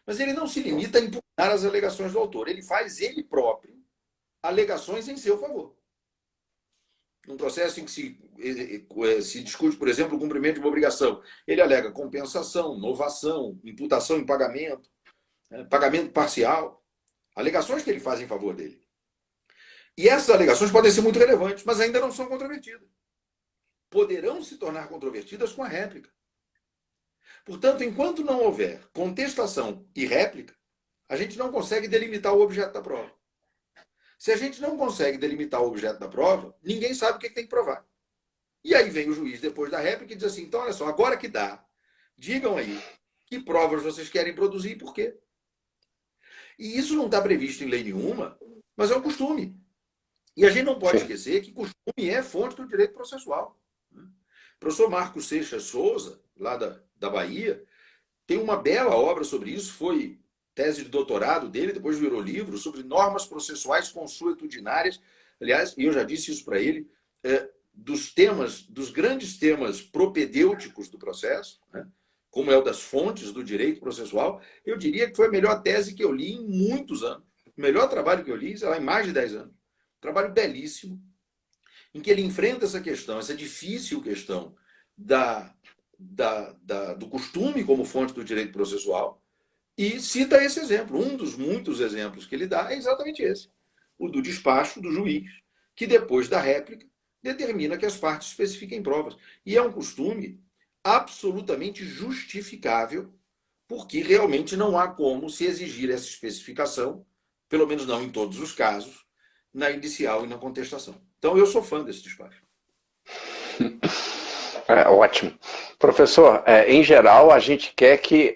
Speaker 3: Mas ele não se limita a impugnar as alegações do autor. Ele faz ele próprio alegações em seu favor. Num processo em que se discute, por exemplo, o cumprimento de uma obrigação, ele alega compensação, novação, imputação em pagamento, pagamento parcial, alegações que ele faz em favor dele. E essas alegações podem ser muito relevantes, mas ainda não são controvertidas. Poderão se tornar controvertidas com a réplica. Portanto, enquanto não houver contestação e réplica, a gente não consegue delimitar o objeto da prova. Se a gente não consegue delimitar o objeto da prova, ninguém sabe o que tem que provar. E aí vem o juiz, depois da réplica, e diz assim, então, olha só, agora que dá, digam aí que provas vocês querem produzir e por quê. E isso não está previsto em lei nenhuma, mas é um costume. E a gente não pode esquecer que costume é fonte do direito processual. O professor Marcos Seixas Souza, lá da Bahia, tem uma bela obra sobre isso, foi tese de doutorado dele, depois virou livro, sobre normas processuais consuetudinárias. Aliás, e eu já disse isso para ele, dos grandes temas propedêuticos do processo, né, como é o das fontes do direito processual, eu diria que foi a melhor tese que eu li em muitos anos. O melhor trabalho que eu li, sei lá, em mais de 10 anos. Trabalho belíssimo, em que ele enfrenta essa questão, essa difícil questão do costume como fonte do direito processual, e cita esse exemplo. Um dos muitos exemplos que ele dá é exatamente esse, o do despacho do juiz, que depois da réplica determina que as partes especifiquem provas. E é um costume absolutamente justificável, porque realmente não há como se exigir essa especificação, pelo menos não em todos os casos, na inicial e na contestação. Então, eu sou fã desse despacho.
Speaker 1: Ótimo. Professor, em geral, a gente quer que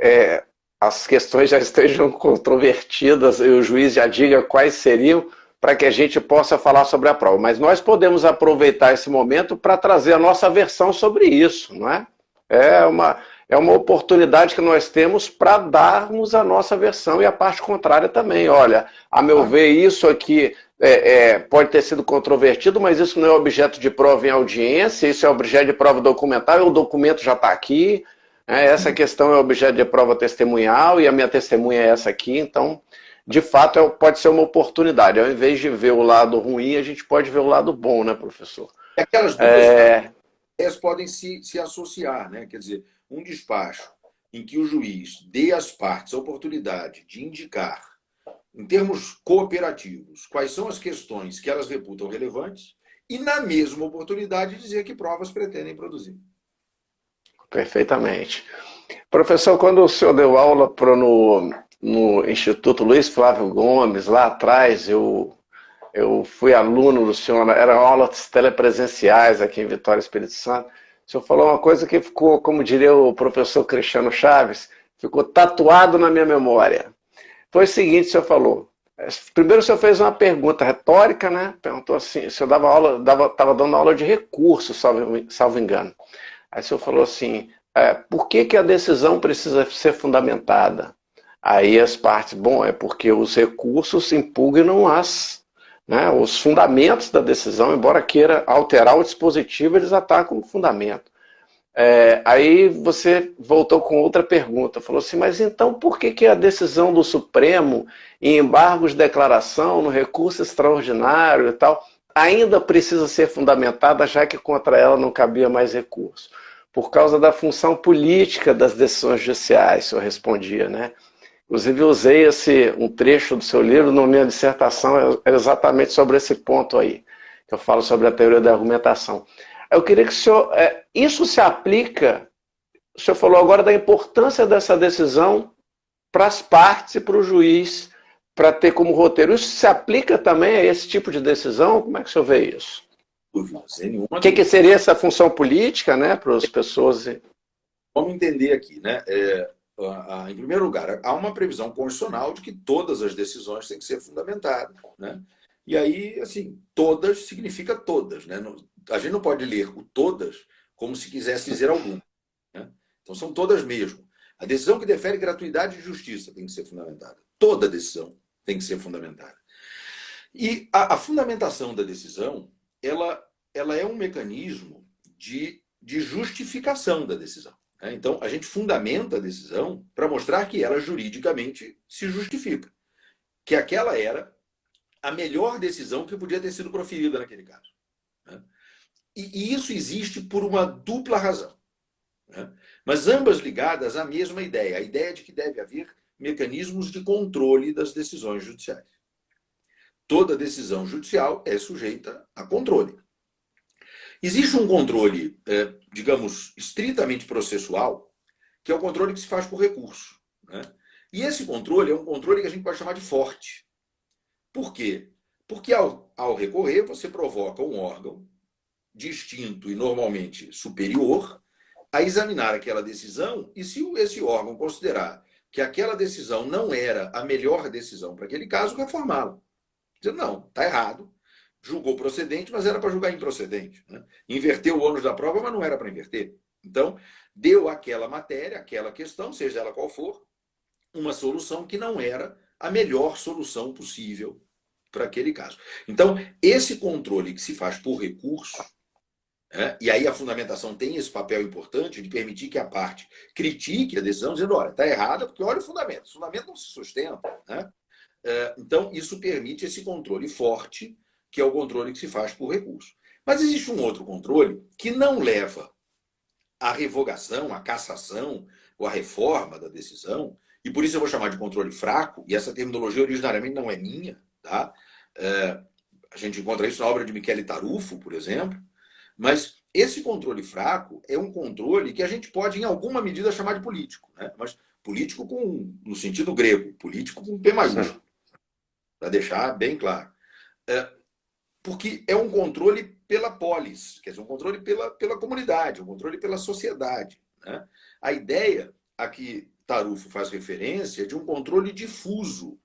Speaker 1: as questões já estejam controvertidas e o juiz já diga quais seriam para que a gente possa falar sobre a prova. Mas nós podemos aproveitar esse momento para trazer a nossa versão sobre isso, não é? É uma oportunidade que nós temos para darmos a nossa versão e a parte contrária também. Olha, a meu ver, isso aqui pode ter sido controvertido, mas isso não é objeto de prova em audiência, isso é objeto de prova documental, o documento já está aqui, essa questão é objeto de prova testemunhal e a minha testemunha é essa aqui, então, de fato, pode ser uma oportunidade. Ao invés de ver o lado ruim, a gente pode ver o lado bom, né, professor?
Speaker 3: Aquelas duas podem se associar, né? Quer dizer, um despacho em que o juiz dê às partes a oportunidade de indicar, em termos cooperativos, quais são as questões que elas reputam relevantes e, na mesma oportunidade, dizer que provas pretendem produzir.
Speaker 1: Perfeitamente. Professor, quando o senhor deu aula no Instituto Luiz Flávio Gomes, lá atrás, eu fui aluno do senhor, eram aulas telepresenciais aqui em Vitória, Espírito Santo. O senhor falou uma coisa que ficou, como diria o professor Cristiano Chaves, ficou tatuado na minha memória. Foi o seguinte, o senhor falou. Primeiro o senhor fez uma pergunta retórica, né? Perguntou assim, o senhor estava dando aula de recurso, salvo engano. Aí o senhor falou assim, por que a decisão precisa ser fundamentada? Aí as partes, é porque os recursos impugnam os fundamentos da decisão, embora queira alterar o dispositivo, eles atacam o fundamento. Aí você voltou com outra pergunta, falou assim, mas então por que a decisão do Supremo em embargos de declaração, no recurso extraordinário e tal, ainda precisa ser fundamentada, já que contra ela não cabia mais recurso? Por causa da função política das decisões judiciais, o senhor respondia, né? Inclusive, eu usei um trecho do seu livro na minha dissertação exatamente sobre esse ponto aí, que eu falo sobre a teoria da argumentação. Eu queria que o senhor... isso se aplica... O senhor falou agora da importância dessa decisão para as partes e para o juiz, para ter como roteiro. Isso se aplica também a esse tipo de decisão? Como é que o senhor vê isso? O que seria essa função política, né, para as pessoas?
Speaker 3: Vamos entender aqui, né? Em primeiro lugar, há uma previsão constitucional de que todas as decisões têm que ser fundamentadas, né? E aí, assim, todas significa todas, né? A gente não pode ler o todas como se quisesse dizer algum, né? Então, são todas mesmo. A decisão que defere gratuidade e justiça tem que ser fundamentada. Toda decisão tem que ser fundamentada. E a fundamentação da decisão, ela é um mecanismo de justificação da decisão. Né? Então, a gente fundamenta a decisão para mostrar que ela juridicamente se justifica. Que aquela era a melhor decisão que podia ter sido proferida naquele caso. Né? E isso existe por uma dupla razão. Né? Mas ambas ligadas à mesma ideia, a ideia de que deve haver mecanismos de controle das decisões judiciais. Toda decisão judicial é sujeita a controle. Existe um controle, digamos, estritamente processual, que é o controle que se faz por recurso. Né? E esse controle é um controle que a gente pode chamar de forte. Por quê? Porque ao recorrer, você provoca um órgão distinto e normalmente superior a examinar aquela decisão e, se esse órgão considerar que aquela decisão não era a melhor decisão para aquele caso, reformá-la. Dizendo, não, está errado, julgou procedente, mas era para julgar improcedente. Né? Inverteu o ônus da prova, mas não era para inverter. Então, deu àquela matéria, aquela questão, seja ela qual for, uma solução que não era a melhor solução possível para aquele caso. Então, esse controle que se faz por recurso, e aí a fundamentação tem esse papel importante de permitir que a parte critique a decisão, dizendo, olha, está errada, porque olha o fundamento não se sustenta. Né? Então, isso permite esse controle forte, que é o controle que se faz por recurso. Mas existe um outro controle que não leva à revogação, à cassação ou à reforma da decisão, e por isso eu vou chamar de controle fraco, e essa terminologia originariamente não é minha, tá? A gente encontra isso na obra de Michele Tarufo, por exemplo, mas esse controle fraco é um controle que a gente pode, em alguma medida, chamar de político, né? Mas político no sentido grego, político com P maiúsculo, para deixar bem claro. Porque é um controle pela polis, quer dizer, um controle pela comunidade, um controle pela sociedade. Né? A ideia a que Tarufo faz referência é de um controle difuso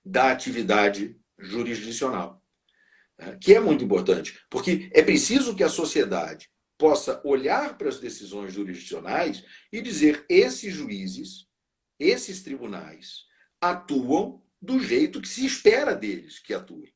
Speaker 3: da atividade jurisdicional, que é muito importante, porque é preciso que a sociedade possa olhar para as decisões jurisdicionais e dizer: esses juízes, esses tribunais atuam do jeito que se espera deles que atuem.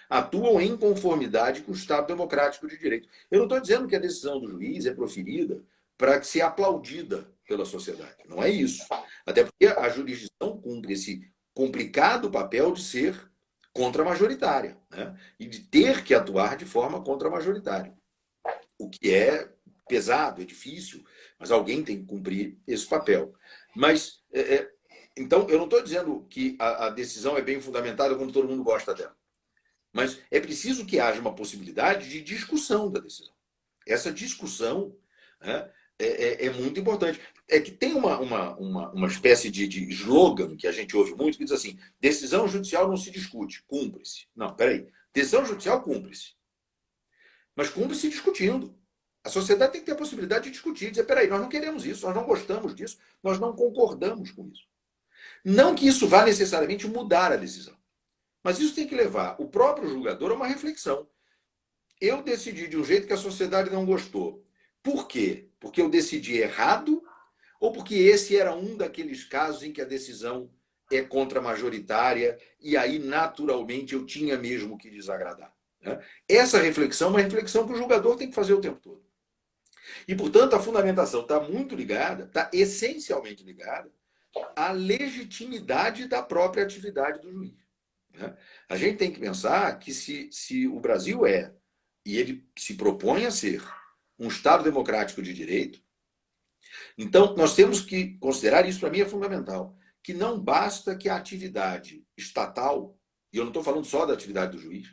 Speaker 3: Atuam em conformidade com o Estado Democrático de Direito. Eu não estou dizendo que a decisão do juiz é proferida para ser aplaudida pela sociedade. Não é isso. Até porque a jurisdição cumpre esse complicado papel de ser contramajoritária, né? E de ter que atuar de forma contramajoritária. O que é pesado, é difícil, mas alguém tem que cumprir esse papel. Mas, então, eu não estou dizendo que a decisão é bem fundamentada quando todo mundo gosta dela. Mas é preciso que haja uma possibilidade de discussão da decisão. Essa discussão é muito importante. É que tem uma espécie de slogan que a gente ouve muito, que diz assim: decisão judicial não se discute, cumpre-se. Não, peraí. Decisão judicial cumpre-se. Mas cumpre-se discutindo. A sociedade tem que ter a possibilidade de discutir, dizer: peraí, nós não queremos isso, nós não gostamos disso, nós não concordamos com isso. Não que isso vá necessariamente mudar a decisão. Mas isso tem que levar o próprio julgador a uma reflexão. Eu decidi de um jeito que a sociedade não gostou. Por quê? Porque eu decidi errado ou porque esse era um daqueles casos em que a decisão é contramajoritária e aí, naturalmente, eu tinha mesmo que desagradar? Essa reflexão é uma reflexão que o julgador tem que fazer o tempo todo. E, portanto, a fundamentação está muito ligada, está essencialmente ligada à legitimidade da própria atividade do juiz. A gente tem que pensar que se o Brasil e ele se propõe a ser, um Estado democrático de direito, então nós temos que considerar, isso para mim é fundamental, que não basta que a atividade estatal, e eu não estou falando só da atividade do juiz,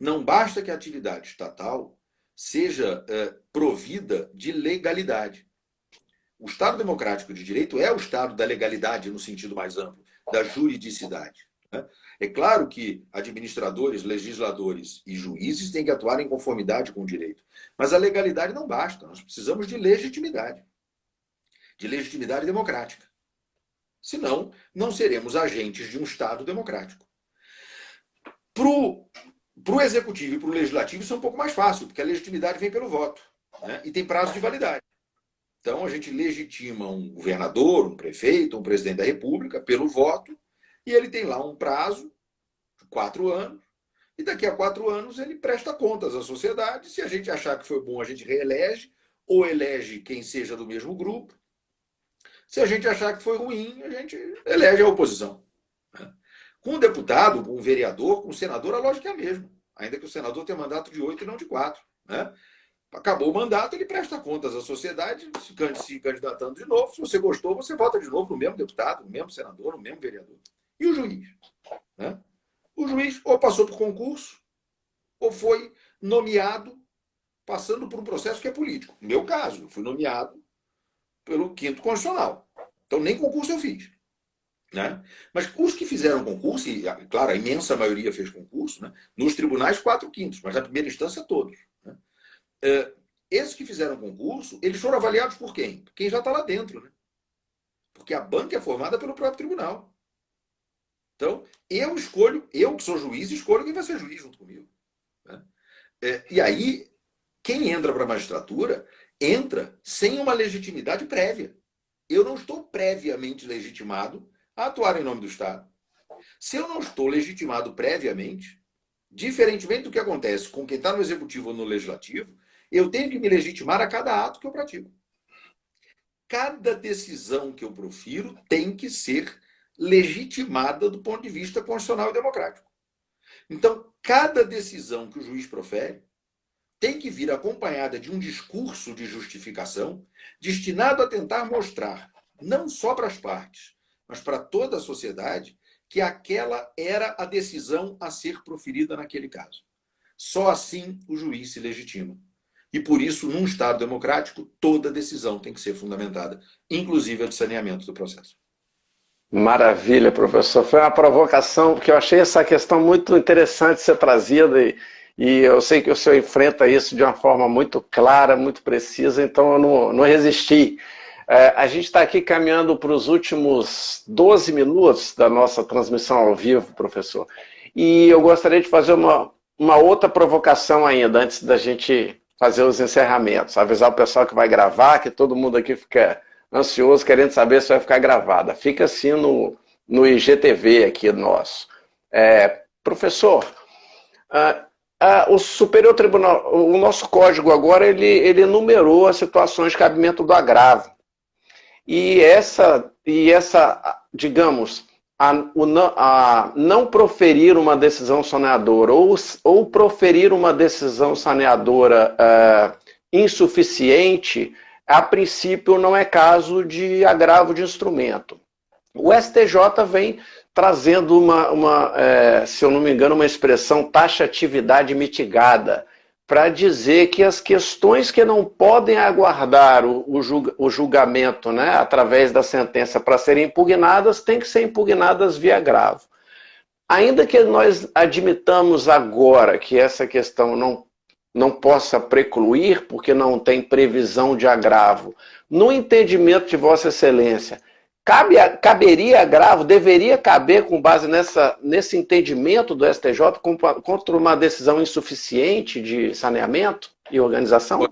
Speaker 3: não basta que a atividade estatal seja provida de legalidade. O Estado democrático de direito é o Estado da legalidade no sentido mais amplo, da juridicidade. É claro que administradores, legisladores e juízes têm que atuar em conformidade com o direito. Mas a legalidade não basta. Nós precisamos de legitimidade democrática. Senão, não seremos agentes de um Estado democrático. Para o Executivo e para o Legislativo isso é um pouco mais fácil, porque a legitimidade vem pelo voto, né? E tem prazo de validade. Então, a gente legitima um governador, um prefeito, um presidente da República pelo voto, e ele tem lá um prazo de 4 anos, e daqui a 4 anos ele presta contas à sociedade. Se a gente achar que foi bom, a gente reelege, ou elege quem seja do mesmo grupo. Se a gente achar que foi ruim, a gente elege a oposição. Com o deputado, com o vereador, com o senador, a lógica é a mesma. Ainda que o senador tenha mandato de 8 e não de 4. Né? Acabou o mandato, ele presta contas à sociedade, se candidatando de novo. Se você gostou, você vota de novo no mesmo deputado, no mesmo senador, no mesmo vereador. E o juiz? Né? O juiz ou passou por concurso, ou foi nomeado passando por um processo que é político. No meu caso, eu fui nomeado pelo 5º Constitucional. Então, nem concurso eu fiz. Né? Mas os que fizeram concurso, e claro, a imensa maioria fez concurso, né? Nos tribunais 4/5, mas na primeira instância todos. Né? Esses que fizeram concurso, eles foram avaliados por quem? Quem já está lá dentro. Né? Porque a banca é formada pelo próprio tribunal. Então, eu que sou juiz, escolho quem vai ser juiz junto comigo. Né? E aí, quem entra para a magistratura, entra sem uma legitimidade prévia. Eu não estou previamente legitimado a atuar em nome do Estado. Se eu não estou legitimado previamente, diferentemente do que acontece com quem está no Executivo ou no Legislativo, eu tenho que me legitimar a cada ato que eu pratico. Cada decisão que eu profiro tem que ser legitimada do ponto de vista constitucional e democrático. Então, cada decisão que o juiz profere tem que vir acompanhada de um discurso de justificação destinado a tentar mostrar, não só para as partes, mas para toda a sociedade, que aquela era a decisão a ser proferida naquele caso. Só assim o juiz se legitima. E por isso, num Estado democrático, toda decisão tem que ser fundamentada, inclusive a de saneamento do processo.
Speaker 1: Maravilha, professor. Foi uma provocação, porque eu achei essa questão muito interessante ser trazida e eu sei que o senhor enfrenta isso de uma forma muito clara, muito precisa, então eu não resisti. A gente está aqui caminhando para os últimos 12 minutos da nossa transmissão ao vivo, professor. E eu gostaria de fazer uma outra provocação ainda, antes da gente fazer os encerramentos. Avisar o pessoal que vai gravar, que todo mundo aqui fica ansioso, querendo saber se vai ficar gravada. Fica assim no IGTV aqui nosso. Professor, o Superior Tribunal, o nosso código agora, ele enumerou as situações de cabimento do agravo. E essa digamos, a não proferir uma decisão saneadora ou proferir uma decisão saneadora insuficiente, a princípio não é caso de agravo de instrumento. O STJ vem trazendo se eu não me engano, uma expressão taxatividade mitigada, para dizer que as questões que não podem aguardar o julgamento, né, através da sentença para serem impugnadas, têm que ser impugnadas via agravo. Ainda que nós admitamos agora que essa questão não possa precluir, porque não tem previsão de agravo, no entendimento de Vossa Excelência, caberia agravo, deveria caber com base nesse entendimento do STJ contra uma decisão insuficiente de saneamento e organização?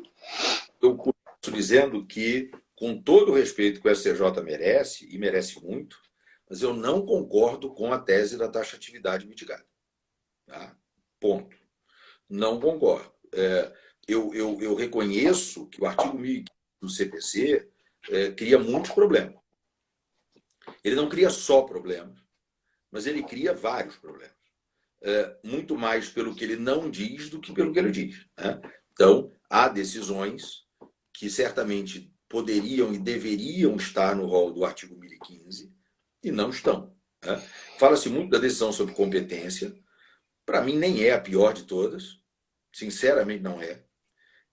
Speaker 3: Eu começo dizendo que, com todo o respeito que o STJ merece, e merece muito, mas eu não concordo com a tese da taxatividade mitigada. Tá? Ponto. Não concordo. Eu reconheço que o artigo 1015 do CPC cria muitos problemas. Ele não cria só problemas, mas ele cria vários problemas. Muito mais pelo que ele não diz do que pelo que ele diz. Né? Então, há decisões que certamente poderiam e deveriam estar no rol do artigo 1015 e não estão. Né? Fala-se muito da decisão sobre competência. Para mim, nem é a pior de todas. Sinceramente, não é.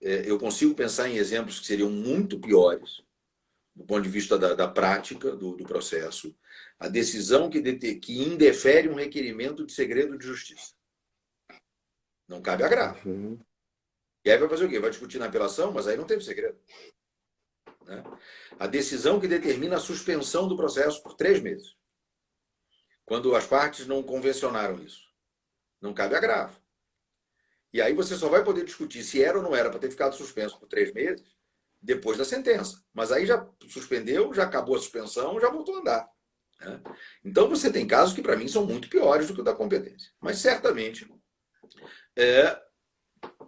Speaker 3: Eu consigo pensar em exemplos que seriam muito piores, do ponto de vista da prática do processo, a decisão que indefere um requerimento de segredo de justiça. Não cabe agravo.
Speaker 1: Uhum.
Speaker 3: E aí vai fazer o quê? Vai discutir na apelação, mas aí não teve segredo. Né? A decisão que determina a suspensão do processo por 3 meses. Quando as partes não convencionaram isso. Não cabe agravo. E aí você só vai poder discutir se era ou não era para ter ficado suspenso por 3 meses depois da sentença. Mas aí já suspendeu, já acabou a suspensão, já voltou a andar. Né? Então você tem casos que para mim são muito piores do que o da competência. Mas certamente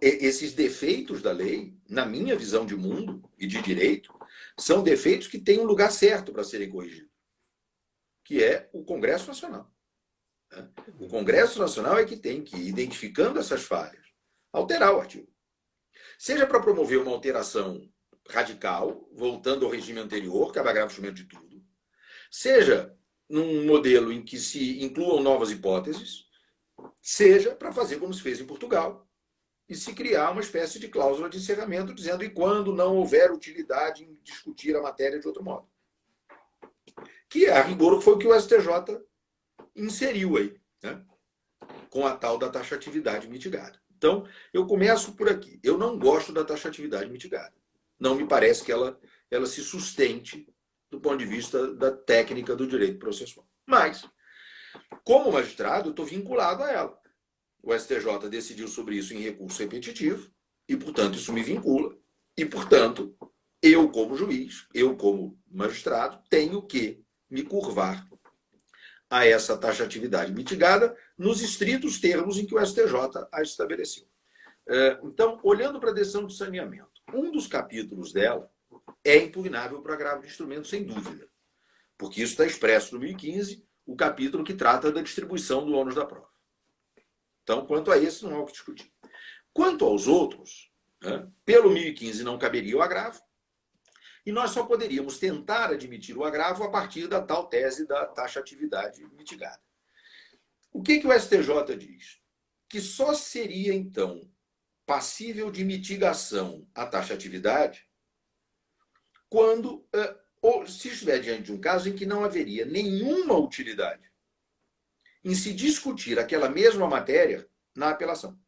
Speaker 3: esses defeitos da lei, na minha visão de mundo e de direito, são defeitos que têm um lugar certo para serem corrigidos, que é o Congresso Nacional. O Congresso Nacional é que tem que, identificando essas falhas, alterar o artigo. Seja para promover uma alteração radical, voltando ao regime anterior, que abrogava o instrumento de tudo, seja num modelo em que se incluam novas hipóteses, seja para fazer como se fez em Portugal, e se criar uma espécie de cláusula de encerramento, dizendo e quando não houver utilidade em discutir a matéria de outro modo. Que, a rigor, foi o que o STJ inseriu aí, né? Com a tal da taxatividade mitigada. Então, eu começo por aqui. Eu não gosto da taxatividade mitigada. Não me parece que ela se sustente do ponto de vista da técnica do direito processual. Mas, como magistrado, eu estou vinculado a ela. O STJ decidiu sobre isso em recurso repetitivo e, portanto, isso me vincula. E, portanto, eu, como juiz, eu, como magistrado, tenho que me curvar a essa taxatividade mitigada nos estritos termos em que o STJ a estabeleceu. Então, olhando para a decisão de saneamento, um dos capítulos dela é impugnável para agravo de instrumento, sem dúvida, porque isso está expresso no 1015, o capítulo que trata da distribuição do ônus da prova. Então, quanto a esse, não há o que discutir. Quanto aos outros, né, pelo 1015 não caberia o agravo, e nós só poderíamos tentar admitir o agravo a partir da tal tese da taxatividade mitigada. O que o STJ diz? Que só seria, então, passível de mitigação a taxatividade quando, ou se estiver diante de um caso em que não haveria nenhuma utilidade em se discutir aquela mesma matéria na apelação.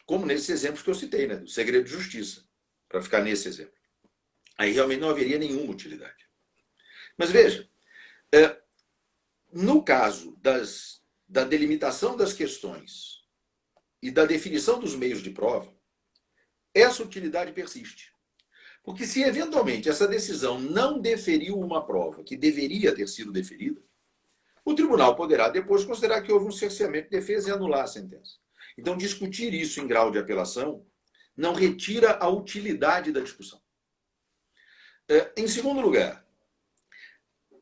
Speaker 3: Como nesses exemplos que eu citei, né, do segredo de justiça, para ficar nesse exemplo. Aí realmente não haveria nenhuma utilidade. Mas veja, no caso da delimitação das questões e da definição dos meios de prova, essa utilidade persiste. Porque se eventualmente essa decisão não deferiu uma prova que deveria ter sido deferida, o tribunal poderá depois considerar que houve um cerceamento de defesa e anular a sentença. Então, discutir isso em grau de apelação não retira a utilidade da discussão. Em segundo lugar,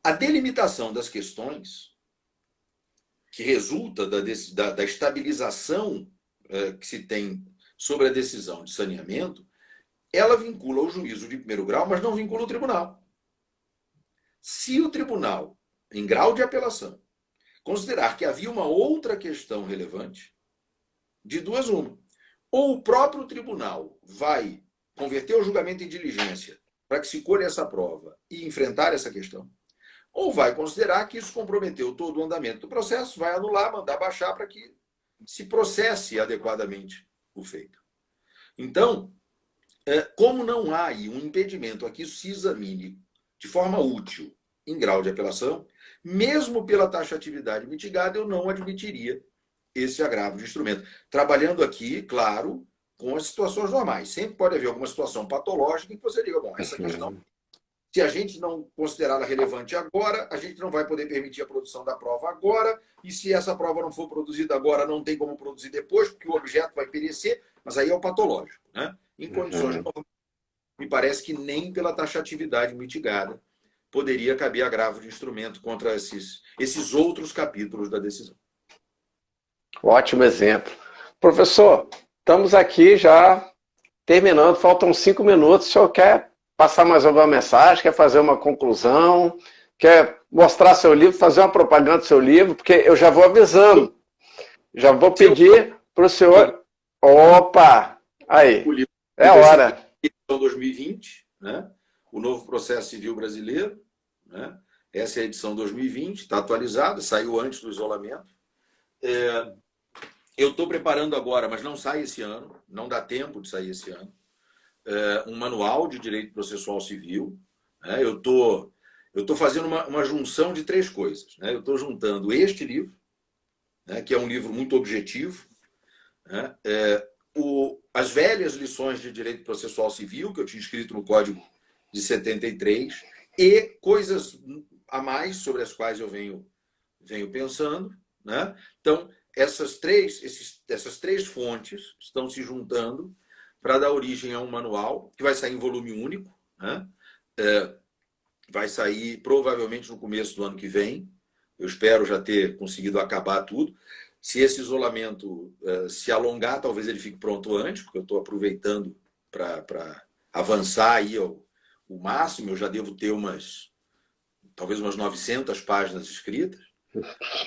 Speaker 3: a delimitação das questões que resulta da estabilização que se tem sobre a decisão de saneamento, ela vincula o juízo de primeiro grau, mas não vincula o tribunal. Se o tribunal, em grau de apelação, considerar que havia uma outra questão relevante, de duas uma. Ou o próprio tribunal vai converter o julgamento em diligência para que se colhe essa prova e enfrentar essa questão, ou vai considerar que isso comprometeu todo o andamento do processo, vai anular, mandar baixar para que se processe adequadamente o feito. Então, como não há aí um impedimento a que isso se examine de forma útil em grau de apelação, mesmo pela taxatividade mitigada, eu não admitiria esse agravo de instrumento. Trabalhando aqui, claro, com as situações normais. Sempre pode haver alguma situação patológica em que você diga, bom, essa questão, se a gente não considerá-la relevante agora, a gente não vai poder permitir a produção da prova agora, e se essa prova não for produzida agora, não tem como produzir depois, porque o objeto vai perecer, mas aí é o patológico, né? Em condições normais, me parece que nem pela taxatividade mitigada poderia caber agravo de instrumento contra esses outros capítulos da decisão.
Speaker 1: Ótimo exemplo. Professor, estamos aqui já terminando, faltam 5 minutos. O senhor quer passar mais alguma mensagem, quer fazer uma conclusão, quer mostrar seu livro, fazer uma propaganda do seu livro? Porque eu já vou avisando, já vou pedir para o senhor... Opa! Aí, é a hora.
Speaker 3: Edição 2020, né? O novo processo civil brasileiro, né? Essa é a edição 2020, está atualizada, saiu antes do isolamento. Eu estou preparando agora, mas não sai esse ano, não dá tempo de sair esse ano, um manual de direito processual civil. Né? Eu estou fazendo uma junção de 3 coisas. Né? Eu estou juntando este livro, né, que é um livro muito objetivo, né? As velhas lições de direito processual civil, que eu tinha escrito no Código de 73, e coisas a mais sobre as quais eu venho pensando. Né? Então, essas três fontes estão se juntando para dar origem a um manual que vai sair em volume único, né? Vai sair provavelmente no começo do ano que vem. Eu espero já ter conseguido acabar tudo. Se esse isolamento se alongar, talvez ele fique pronto antes, porque eu estou aproveitando para avançar aí o máximo. Eu já devo ter talvez umas 900 páginas escritas,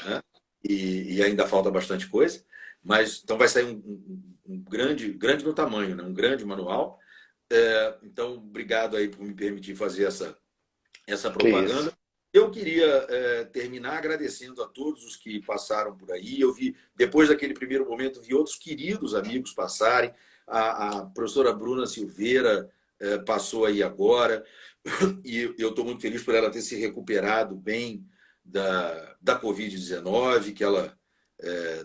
Speaker 3: né? E ainda falta bastante coisa. Mas então vai sair um grande no tamanho, né? Um grande manual. Então, obrigado aí por me permitir fazer essa propaganda. Eu queria terminar agradecendo a todos os que passaram por aí. Eu vi, depois daquele primeiro momento, vi outros queridos amigos passarem. A professora Bruna Silveira passou aí agora. E eu estou muito feliz por ela ter se recuperado bem da Covid-19, que ela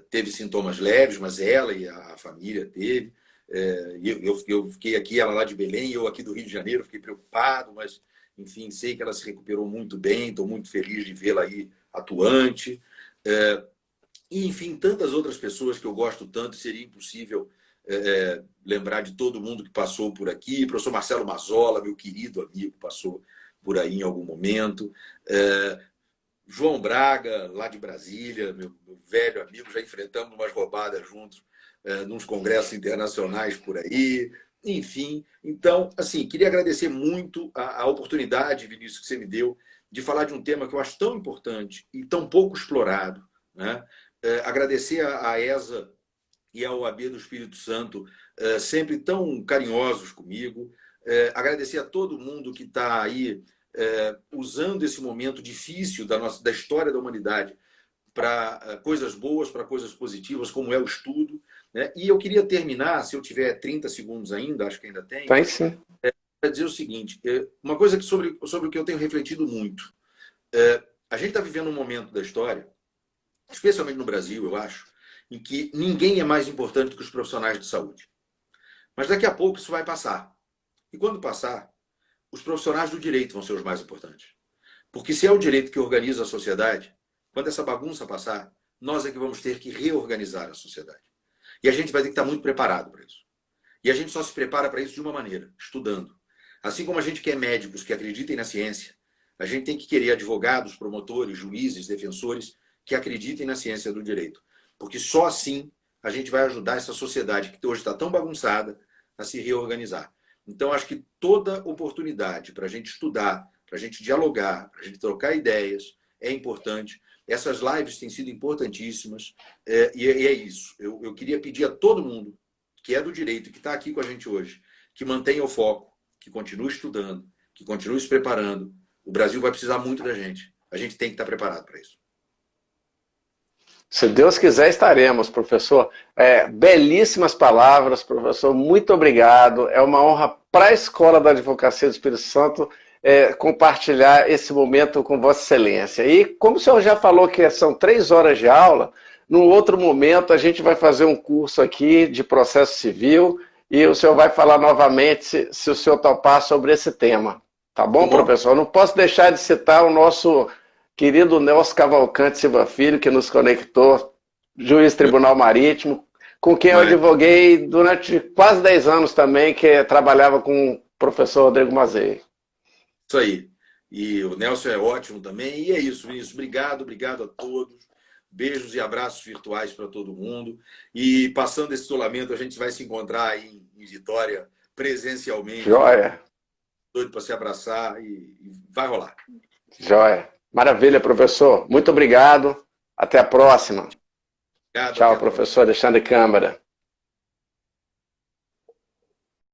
Speaker 3: teve sintomas leves, mas ela e a família teve. Eu fiquei aqui, ela lá de Belém, eu aqui do Rio de Janeiro, fiquei preocupado, mas... Enfim, sei que ela se recuperou muito bem, estou muito feliz de vê-la aí atuante. E, enfim, tantas outras pessoas que eu gosto tanto, seria impossível lembrar de todo mundo que passou por aqui. O professor Marcelo Mazzola, meu querido amigo, passou por aí em algum momento. João Braga, lá de Brasília, meu velho amigo, já enfrentamos umas roubadas juntos nos congressos internacionais por aí. Enfim, então, assim, queria agradecer muito a oportunidade, Vinícius, que você me deu de falar de um tema que eu acho tão importante e tão pouco explorado, né? Agradecer à ESA e ao OAB do Espírito Santo, sempre tão carinhosos comigo. Agradecer a todo mundo que está aí usando esse momento difícil da história da humanidade para coisas boas, para coisas positivas, como é o estudo. Né? E eu queria terminar, se eu tiver 30 segundos ainda, acho que ainda tem,
Speaker 1: Tem sim.
Speaker 3: Para dizer o seguinte, uma coisa sobre o que eu tenho refletido muito. A gente está vivendo um momento da história, especialmente no Brasil, eu acho, em que ninguém é mais importante que os profissionais de saúde. Mas daqui a pouco isso vai passar. E quando passar, os profissionais do direito vão ser os mais importantes. Porque se é o direito que organiza a sociedade, quando essa bagunça passar, nós é que vamos ter que reorganizar a sociedade. E a gente vai ter que estar muito preparado para isso. E a gente só se prepara para isso de uma maneira, estudando. Assim como a gente quer médicos que acreditem na ciência, a gente tem que querer advogados, promotores, juízes, defensores que acreditem na ciência do direito. Porque só assim a gente vai ajudar essa sociedade que hoje está tão bagunçada a se reorganizar. Então, acho que toda oportunidade para a gente estudar, para a gente dialogar, para a gente trocar ideias, é importante. Essas lives têm sido importantíssimas e é isso. Eu queria pedir a todo mundo que é do direito, que está aqui com a gente hoje, que mantenha o foco, que continue estudando, que continue se preparando. O Brasil vai precisar muito da gente. A gente tem que estar preparado para isso.
Speaker 1: Se Deus quiser, estaremos, professor. Belíssimas palavras, professor. Muito obrigado. É uma honra para a Escola da Advocacia do Espírito Santo compartilhar esse momento com Vossa Excelência. E como o senhor já falou que são 3 horas de aula, num outro momento a gente vai fazer um curso aqui de processo civil e o senhor vai falar novamente, se o senhor topar, sobre esse tema. Tá bom, professor? Não posso deixar de citar o nosso querido Nelson Cavalcante Silva Filho, que nos conectou, juiz Tribunal Marítimo, com quem eu advoguei durante quase 10 anos também, que trabalhava com o professor Rodrigo Mazei.
Speaker 3: Isso aí. E o Nelson é ótimo também. E é isso, Vinícius. Obrigado a todos. Beijos e abraços virtuais para todo mundo. E passando esse isolamento, a gente vai se encontrar aí em Vitória presencialmente.
Speaker 1: Joia.
Speaker 3: Doido para se abraçar e vai rolar.
Speaker 1: Joia. Maravilha, professor. Muito obrigado. Até a próxima.
Speaker 3: Obrigado,
Speaker 1: tchau, professor Alexandre Câmara.